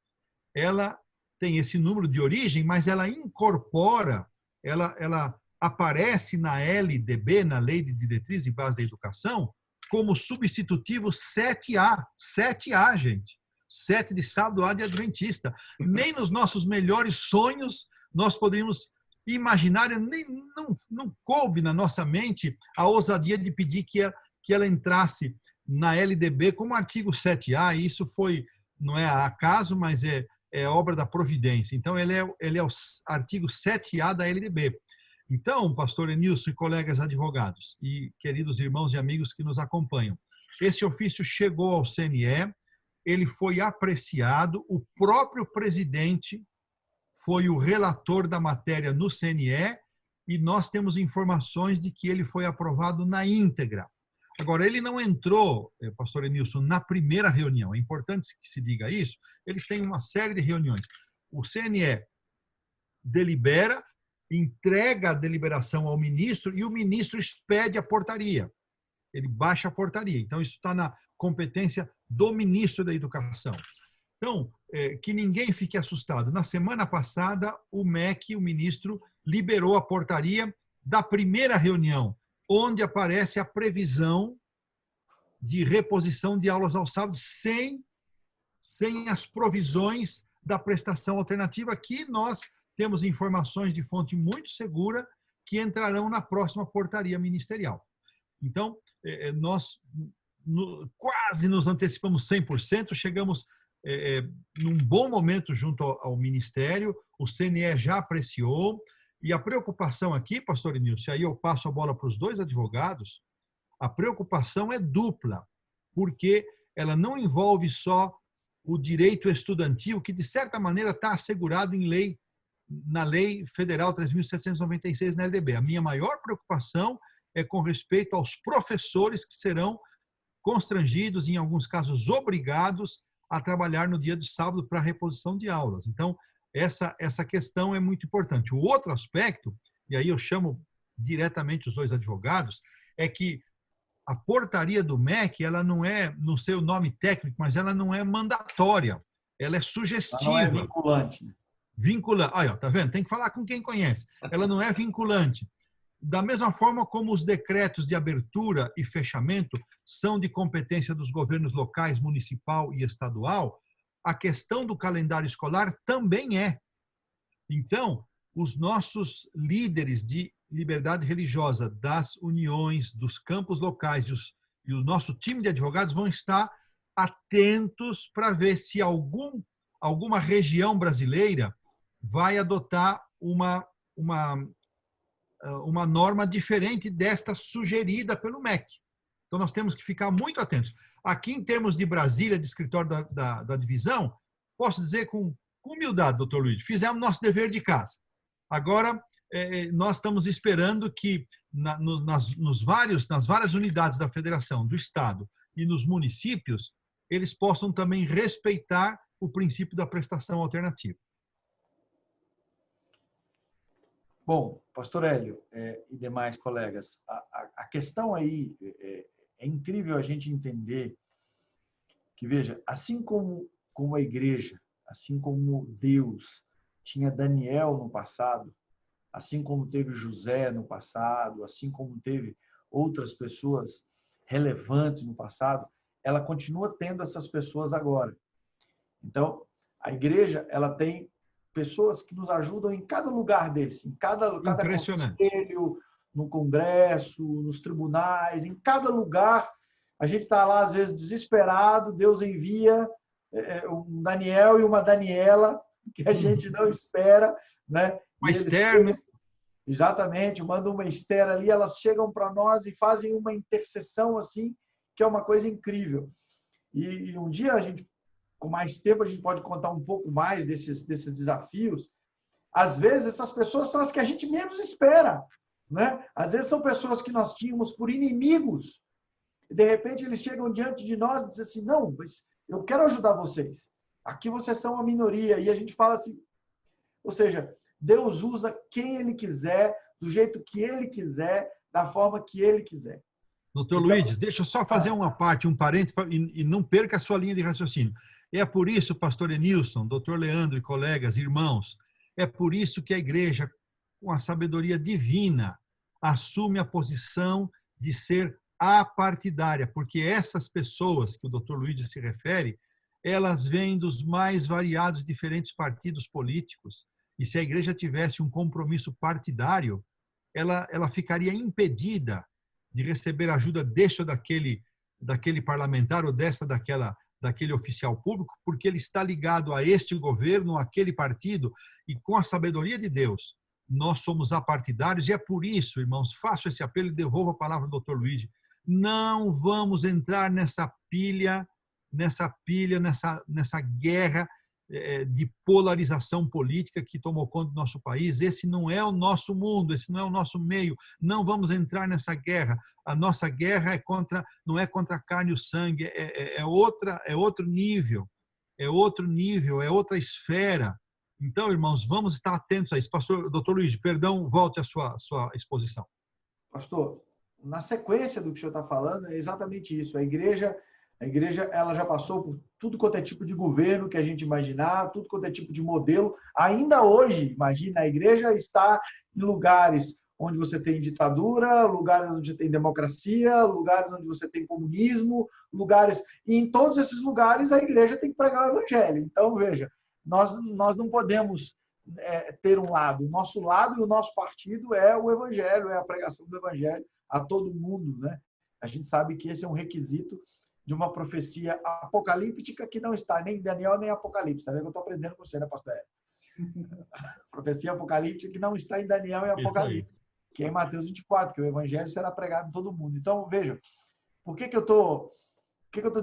ela tem esse número de origem, mas ela incorpora, ela aparece na LDB, na Lei de Diretriz e Base da Educação, como substitutivo 7A. 7A, gente. 7 de sábado, A de adventista. Nem nos nossos melhores sonhos nós poderíamos imaginar, não coube na nossa mente a ousadia de pedir que ela entrasse na LDB como artigo 7A, e isso não é acaso, mas é obra da providência. Então, ele é o artigo 7A da LDB. Então, pastor Enilson e colegas advogados, e queridos irmãos e amigos que nos acompanham, esse ofício chegou ao CNE, ele foi apreciado, o próprio presidente foi o relator da matéria no CNE, e nós temos informações de que ele foi aprovado na íntegra. Agora, ele não entrou, pastor Enilson, na primeira reunião. É importante que se diga isso. Eles têm uma série de reuniões. O CNE delibera, entrega a deliberação ao ministro e o ministro expede a portaria. Ele baixa a portaria. Então, isso está na competência do ministro da Educação. Então, que ninguém fique assustado. Na semana passada, o MEC, o ministro, liberou a portaria da primeira reunião, onde aparece a previsão de reposição de aulas ao sábado sem as provisões da prestação alternativa, que nós temos informações de fonte muito segura que entrarão na próxima portaria ministerial. Então, nós quase nos antecipamos 100%, chegamos num bom momento junto ao Ministério, o CNE já apreciou, e a preocupação aqui, pastor Enilson, aí eu passo a bola para os dois advogados, a preocupação é dupla, porque ela não envolve só o direito estudantil, que de certa maneira está assegurado na Lei Federal 3.796 na LDB. A minha maior preocupação é com respeito aos professores que serão constrangidos, em alguns casos obrigados, a trabalhar no dia de sábado para reposição de aulas. Então, essa questão é muito importante. O outro aspecto, e aí eu chamo diretamente os dois advogados, é que a portaria do MEC, ela não é, não sei o nome técnico, mas ela não é mandatória, ela é sugestiva. Ela não é vinculante. Vinculante. Aí, ó, tá vendo? Tem que falar com quem conhece. Ela não é vinculante. Da mesma forma como os decretos de abertura e fechamento são de competência dos governos locais, municipal e estadual, a questão do calendário escolar também é. Então, os nossos líderes de liberdade religiosa das uniões, dos campos locais e o nosso time de advogados vão estar atentos para ver se alguma região brasileira vai adotar uma norma diferente desta sugerida pelo MEC. Então, nós temos que ficar muito atentos. Aqui, em termos de Brasília, de escritório da divisão, posso dizer com humildade, doutor Luiz, fizemos nosso dever de casa. Agora, nós estamos esperando que nas várias unidades da federação, do Estado e nos municípios, eles possam também respeitar o princípio da prestação alternativa. Bom, pastor Hélio e demais colegas, a questão aí é incrível a gente entender que, veja, assim como a igreja, assim como Deus tinha Daniel no passado, assim como teve José no passado, assim como teve outras pessoas relevantes no passado, ela continua tendo essas pessoas agora. Então, a igreja, ela tem pessoas que nos ajudam em cada lugar desse, em cada conselho, no Congresso, nos tribunais, em cada lugar A gente está lá, às vezes, desesperado, Deus envia um Daniel e uma Daniela, que a gente não espera, né? Uma Esther, né? Exatamente, manda uma Esther ali, elas chegam para nós e fazem uma intercessão assim, que é uma coisa incrível. E um dia a gente, com mais tempo, a gente pode contar um pouco mais desses desafios. Às vezes essas pessoas são as que a gente menos espera, né? Às vezes são pessoas que nós tínhamos por inimigos. E de repente eles chegam diante de nós e dizem assim: não, mas eu quero ajudar vocês. Aqui vocês são uma minoria. E a gente fala assim, ou seja, Deus usa quem Ele quiser, do jeito que Ele quiser, da forma que Ele quiser. Doutor Luiz, deixa eu só fazer uma parte, um parênteses, e não perca a sua linha de raciocínio. É por isso, pastor Enilson, doutor Leandro e colegas, irmãos, é por isso que a igreja, com a sabedoria divina, assume a posição de ser apartidária, porque essas pessoas que o doutor Luiz se refere, elas vêm dos mais variados diferentes partidos políticos, e se a igreja tivesse um compromisso partidário, ela ficaria impedida de receber ajuda deste ou daquele parlamentar ou daquele oficial público, porque ele está ligado a este governo, àquele partido, e com a sabedoria de Deus, nós somos apartidários, e é por isso, irmãos, faço esse apelo e devolvo a palavra ao doutor Luiz. Não vamos entrar nessa guerra de polarização política que tomou conta do nosso país. Esse não é o nosso mundo, esse não é o nosso meio. Não vamos entrar nessa guerra. A nossa guerra não é contra a carne e o sangue, é outro nível, é outra esfera. Então, irmãos, vamos estar atentos a isso. Pastor, doutor Luiz, perdão, volte à sua exposição. Pastor, na sequência do que o senhor está falando, é exatamente isso. A igreja ela já passou por tudo quanto é tipo de governo que a gente imaginar, tudo quanto é tipo de modelo. Ainda hoje, imagina, a igreja está em lugares onde você tem ditadura, lugares onde você tem democracia, lugares onde você tem comunismo, e em todos esses lugares a igreja tem que pregar o evangelho. Então, veja, nós não podemos ter um lado. O nosso lado e o nosso partido é o evangelho, é a pregação do evangelho a todo mundo, né? A gente sabe que esse é um requisito de uma profecia apocalíptica que não está nem em Daniel nem em Apocalipse. Sabe que eu estou aprendendo com você, né, pastor Hélio? Profecia apocalíptica que não está em Daniel e Apocalipse, que é em Mateus 24, que o evangelho será pregado em todo mundo. Então, vejam, por que eu estou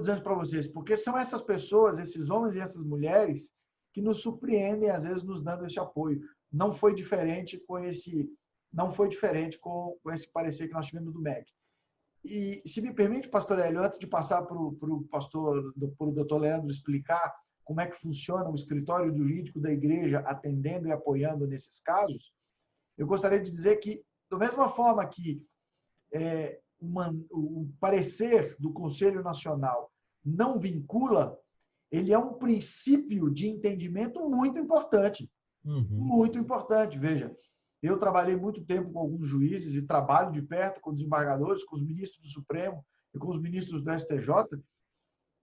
dizendo para vocês? Porque são essas pessoas, esses homens e essas mulheres que nos surpreendem, às vezes, nos dando esse apoio. Não foi diferente com esse parecer que nós tivemos do MEC. E, se me permite, pastor Hélio, antes de passar para o doutor Leandro explicar como é que funciona o escritório jurídico da igreja atendendo e apoiando nesses casos, eu gostaria de dizer que, da mesma forma que o parecer do Conselho Nacional não vincula, ele é um princípio de entendimento muito importante. Muito importante, veja. Eu trabalhei muito tempo com alguns juízes e trabalho de perto com desembargadores, com os ministros do Supremo e com os ministros do STJ.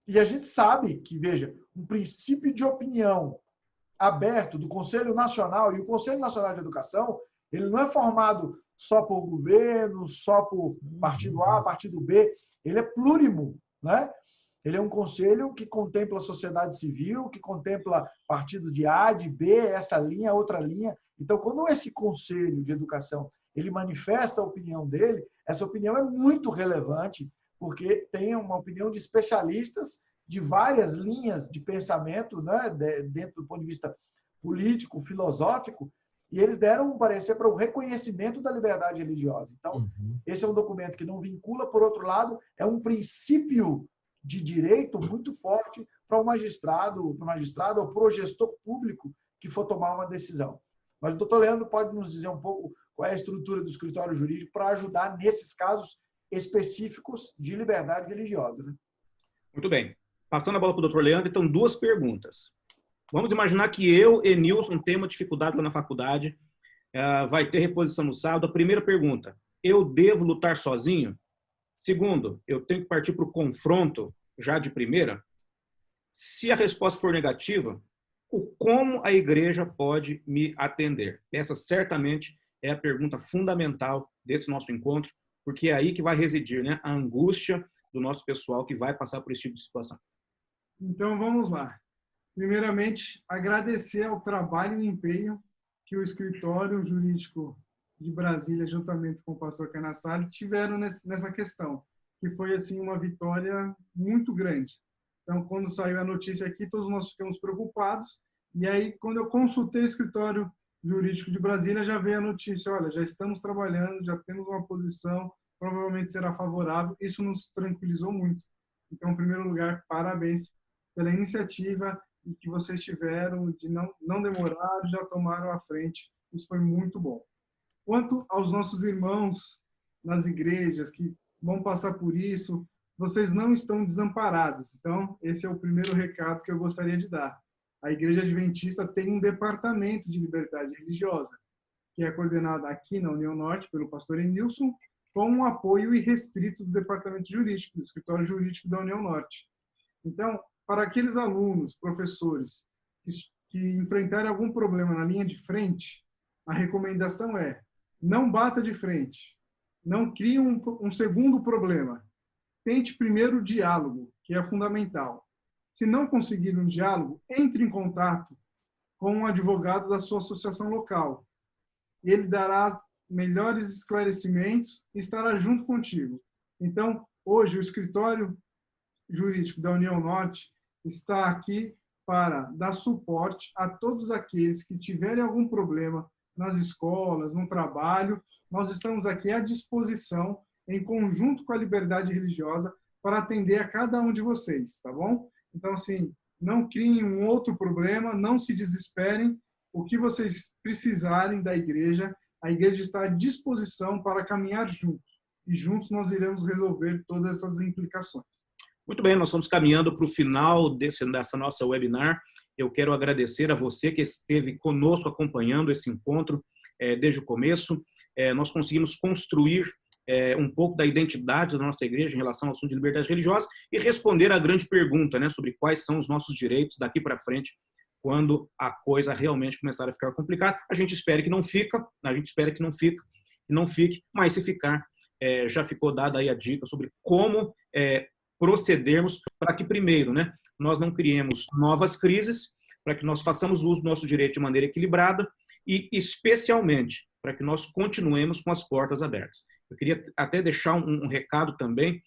E a gente sabe que, veja, um princípio de opinião aberto do Conselho Nacional, e o Conselho Nacional de Educação, ele não é formado só por governo, só por partido A, partido B, ele é plurimo, né? Ele é um conselho que contempla a sociedade civil, que contempla partido de A, de B, essa linha, outra linha. Então, quando esse conselho de educação ele manifesta a opinião dele, essa opinião é muito relevante, porque tem uma opinião de especialistas de várias linhas de pensamento, né, dentro do ponto de vista político, filosófico, e eles deram um parecer para o reconhecimento da liberdade religiosa. Então, esse é um documento que não vincula, por outro lado, é um princípio de direito muito forte para o magistrado ou para o gestor público que for tomar uma decisão. Mas o doutor Leandro pode nos dizer um pouco qual é a estrutura do escritório jurídico para ajudar nesses casos específicos de liberdade religiosa, né? Muito bem. Passando a bola para o doutor Leandro, então, 2 perguntas. Vamos imaginar que eu, Enilson, tenho uma dificuldade lá na faculdade, vai ter reposição no sábado. A primeira pergunta, eu devo lutar sozinho? Segundo, eu tenho que partir para o confronto já de primeira? Se a resposta for negativa, como a igreja pode me atender? Essa certamente é a pergunta fundamental desse nosso encontro, porque é aí que vai residir, né, a angústia do nosso pessoal que vai passar por esse tipo de situação. Então, vamos lá. Primeiramente, agradecer ao trabalho e empenho que o Escritório Jurídico de Brasília, juntamente com o pastor Canassali, tiveram nessa questão, que foi assim uma vitória muito grande. Então, quando saiu a notícia aqui, todos nós ficamos preocupados, e aí, quando eu consultei o Escritório Jurídico de Brasília, já veio a notícia, olha, já estamos trabalhando, já temos uma posição, provavelmente será favorável. Isso nos tranquilizou muito. Então, em primeiro lugar, parabéns pela iniciativa e que vocês tiveram de não demorar, já tomaram à frente. Isso foi muito bom. Quanto aos nossos irmãos nas igrejas que vão passar por isso, vocês não estão desamparados. Então, esse é o primeiro recado que eu gostaria de dar. A Igreja Adventista tem um departamento de liberdade religiosa, que é coordenado aqui na União Norte pelo pastor Enilson, com um apoio irrestrito do Departamento Jurídico, do Escritório Jurídico da União Norte. Então, para aqueles alunos, professores, que enfrentarem algum problema na linha de frente, a recomendação é: não bata de frente, não crie um segundo problema. Tente primeiro o diálogo, que é fundamental. Se não conseguir um diálogo, entre em contato com um advogado da sua associação local. Ele dará melhores esclarecimentos e estará junto contigo. Então, hoje, o Escritório Jurídico da União Norte está aqui para dar suporte a todos aqueles que tiverem algum problema nas escolas, no trabalho. Nós estamos aqui à disposição, em conjunto com a Liberdade Religiosa, para atender a cada um de vocês, tá bom? Então, assim, não criem um outro problema, não se desesperem. O que vocês precisarem da igreja, a igreja está à disposição para caminhar juntos. E juntos nós iremos resolver todas essas implicações. Muito bem, nós estamos caminhando para o final dessa nossa webinar. Eu quero agradecer a você que esteve conosco acompanhando esse encontro desde o começo. Nós conseguimos construir um pouco da identidade da nossa igreja em relação ao assunto de liberdade religiosa e responder à grande pergunta, né, sobre quais são os nossos direitos daqui para frente quando a coisa realmente começar a ficar complicada. A gente espera que não fique, mas se ficar, já ficou dada aí a dica sobre como procedermos para que, primeiro, né, nós não criemos novas crises, para que nós façamos uso do nosso direito de maneira equilibrada e, especialmente, para que nós continuemos com as portas abertas. Eu queria até deixar um recado também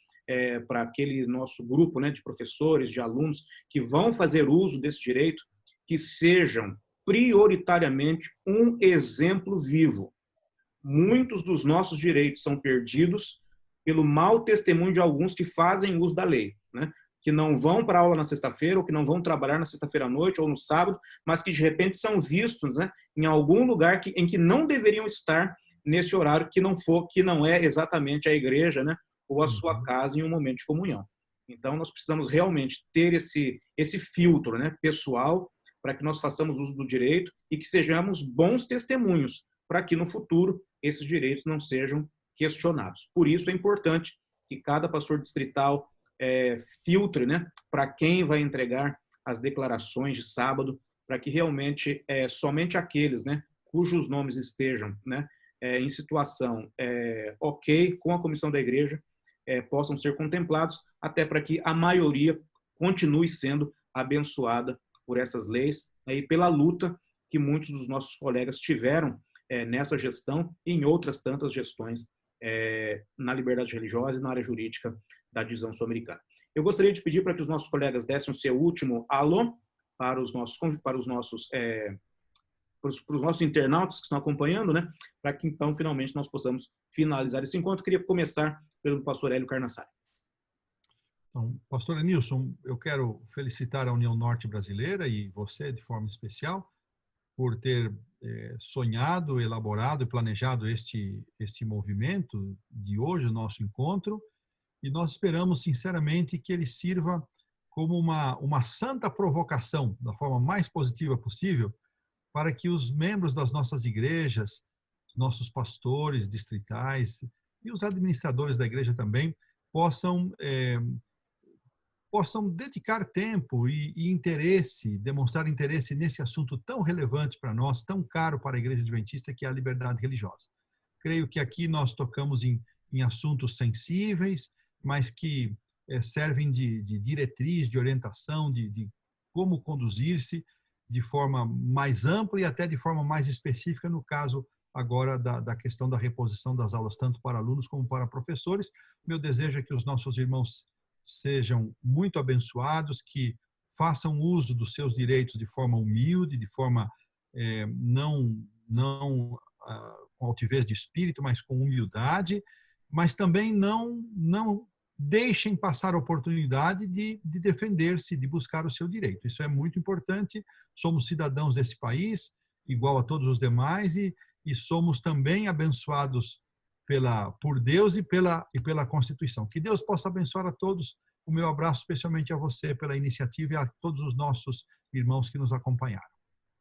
para aquele nosso grupo, né, de professores, de alunos que vão fazer uso desse direito, que sejam prioritariamente um exemplo vivo. Muitos dos nossos direitos são perdidos pelo mau testemunho de alguns que fazem uso da lei, né? Que não vão para a aula na sexta-feira, ou que não vão trabalhar na sexta-feira à noite ou no sábado, mas que de repente são vistos, né, em algum lugar em que não deveriam estar nesse horário que não é exatamente a igreja, né, ou a sua casa em um momento de comunhão. Então nós precisamos realmente ter esse filtro, né, pessoal, para que nós façamos uso do direito e que sejamos bons testemunhos, para que no futuro esses direitos não sejam questionados. Por isso é importante que cada pastor distrital filtre, né, para quem vai entregar as declarações de sábado, para que realmente somente aqueles, né, cujos nomes estejam, né, em situação ok com a comissão da igreja possam ser contemplados, até para que a maioria continue sendo abençoada por essas leis e pela luta que muitos dos nossos colegas tiveram nessa gestão e em outras tantas gestões na liberdade religiosa e na área jurídica da divisão sul-americana. Eu gostaria de pedir para que os nossos colegas dessem o seu último alô para os nossos internautas que estão acompanhando, né, para que então finalmente nós possamos finalizar esse encontro. Eu queria começar pelo pastor Hélio Carnassali. Então, pastor Enilson, eu quero felicitar a União Norte Brasileira e você de forma especial por ter sonhado, elaborado e planejado este movimento de hoje, o nosso encontro, e nós esperamos sinceramente que ele sirva como uma santa provocação, da forma mais positiva possível, para que os membros das nossas igrejas, nossos pastores distritais e os administradores da igreja também possam dedicar tempo e interesse, demonstrar interesse nesse assunto tão relevante para nós, tão caro para a Igreja Adventista, que é a liberdade religiosa. Creio que aqui nós tocamos em assuntos sensíveis, mas que servem de diretriz, de orientação, de como conduzir-se de forma mais ampla e até de forma mais específica, no caso agora da questão da reposição das aulas, tanto para alunos como para professores. Meu desejo é que os nossos irmãos sejam muito abençoados, que façam uso dos seus direitos de forma humilde, de forma não com altivez de espírito, mas com humildade, mas também não deixem passar a oportunidade de defender-se, de buscar o seu direito. Isso é muito importante. Somos cidadãos desse país, igual a todos os demais, e somos também abençoados por Deus e pela Constituição. Que Deus possa abençoar a todos. O meu abraço especialmente a você pela iniciativa e a todos os nossos irmãos que nos acompanharam.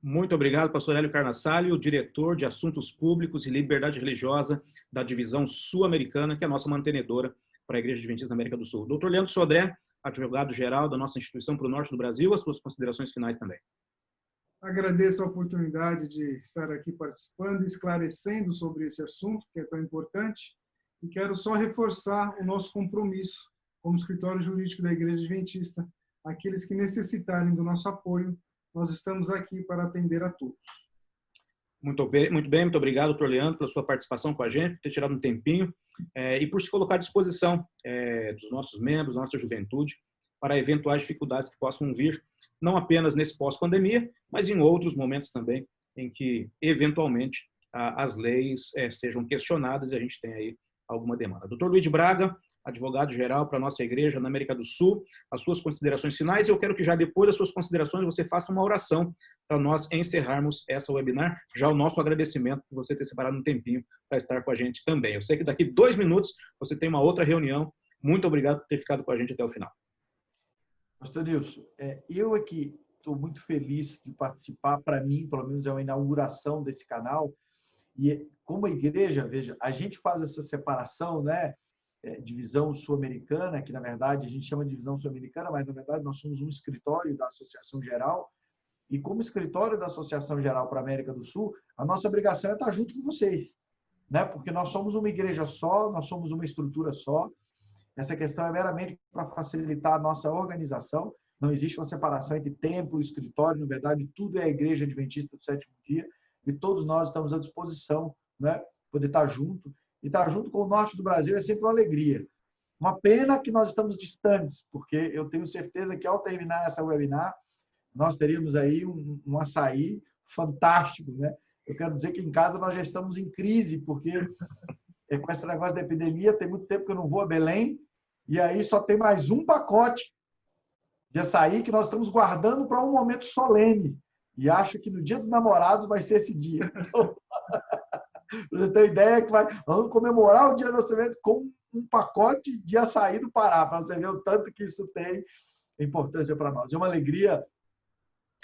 Muito obrigado, pastor Hélio Carnassali, o diretor de Assuntos Públicos e Liberdade Religiosa da Divisão Sul-Americana, que é a nossa mantenedora para a Igreja Adventista da América do Sul. Doutor Leandro Sodré, advogado-geral da nossa instituição para o Norte do Brasil, as suas considerações finais também. Agradeço a oportunidade de estar aqui participando, esclarecendo sobre esse assunto, que é tão importante, e quero só reforçar o nosso compromisso como escritório jurídico da Igreja Adventista. Aqueles que necessitarem do nosso apoio, nós estamos aqui para atender a todos. Muito bem, muito obrigado, doutor Leandro, pela sua participação com a gente, por ter tirado um tempinho e por se colocar à disposição dos nossos membros, da nossa juventude, para eventuais dificuldades que possam vir, não apenas nesse pós-pandemia, mas em outros momentos também, em que, eventualmente, as leis sejam questionadas e a gente tem aí alguma demanda. Doutor Luiz de Braga, advogado-geral para a nossa igreja na América do Sul, as suas considerações finais, e eu quero que já depois das suas considerações você faça uma oração para nós encerrarmos essa webinar, já o nosso agradecimento por você ter separado um tempinho para estar com a gente também. Eu sei que daqui 2 minutos você tem uma outra reunião. Muito obrigado por ter ficado com a gente até o final. Pastor Nilson, eu aqui estou muito feliz de participar. Para mim, pelo menos, é uma inauguração desse canal. E como igreja, veja, a gente faz essa separação, né? Divisão Sul-Americana, que na verdade a gente chama de Divisão Sul-Americana, mas na verdade nós somos um escritório da Associação Geral, e como escritório da Associação Geral para a América do Sul, a nossa obrigação é estar junto com vocês, né? Porque nós somos uma igreja só, nós somos uma estrutura só. Essa questão é meramente para facilitar a nossa organização. Não existe uma separação entre templo e escritório, na verdade tudo é a Igreja Adventista do Sétimo Dia, e todos nós estamos à disposição, né? Poder estar junto. E estar junto com o Norte do Brasil é sempre uma alegria. Uma pena que nós estamos distantes, porque eu tenho certeza que ao terminar essa webinar, nós teríamos aí um açaí fantástico, né? Eu quero dizer que em casa nós já estamos em crise, porque com esse negócio da epidemia, tem muito tempo que eu não vou a Belém, e aí só tem mais um pacote de açaí que nós estamos guardando para um momento solene. E acho que no Dia dos Namorados vai ser esse dia. Então, você tem ideia que vamos comemorar o dia do nascimento com um pacote de açaí do Pará, para você ver o tanto que isso tem importância para nós. É uma alegria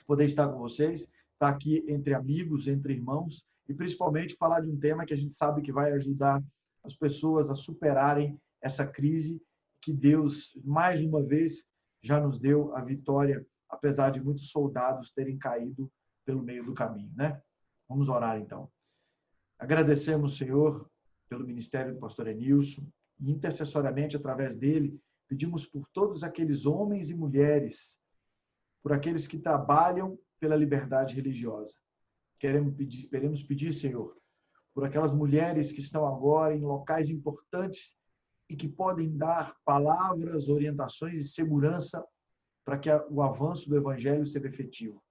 poder estar com vocês, estar aqui entre amigos, entre irmãos, e principalmente falar de um tema que a gente sabe que vai ajudar as pessoas a superarem essa crise, que Deus, mais uma vez, já nos deu a vitória, apesar de muitos soldados terem caído pelo meio do caminho, né? Vamos orar, então. Agradecemos, Senhor, pelo ministério do pastor Enilson e, intercessoriamente, através dele, pedimos por todos aqueles homens e mulheres, por aqueles que trabalham pela liberdade religiosa. Queremos pedir, Senhor, por aquelas mulheres que estão agora em locais importantes e que podem dar palavras, orientações e segurança para que o avanço do Evangelho seja efetivo.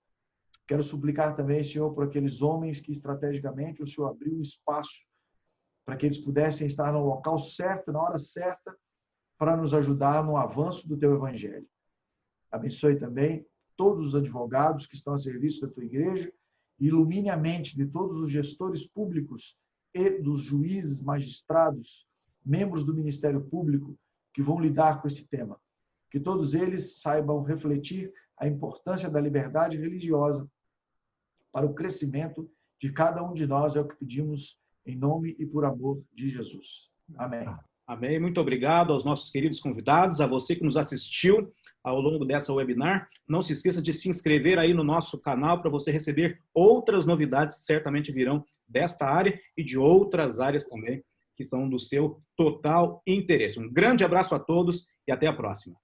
Quero suplicar também, Senhor, por aqueles homens que estrategicamente o Senhor abriu um espaço para que eles pudessem estar no local certo, na hora certa, para nos ajudar no avanço do Teu Evangelho. Abençoe também todos os advogados que estão a serviço da Tua Igreja e ilumine a mente de todos os gestores públicos e dos juízes, magistrados, membros do Ministério Público que vão lidar com esse tema. Que todos eles saibam refletir a importância da liberdade religiosa para o crescimento de cada um de nós, é o que pedimos em nome e por amor de Jesus. Amém. Amém. Muito obrigado aos nossos queridos convidados, a você que nos assistiu ao longo dessa webinar. Não se esqueça de se inscrever aí no nosso canal para você receber outras novidades que certamente virão desta área e de outras áreas também que são do seu total interesse. Um grande abraço a todos e até a próxima.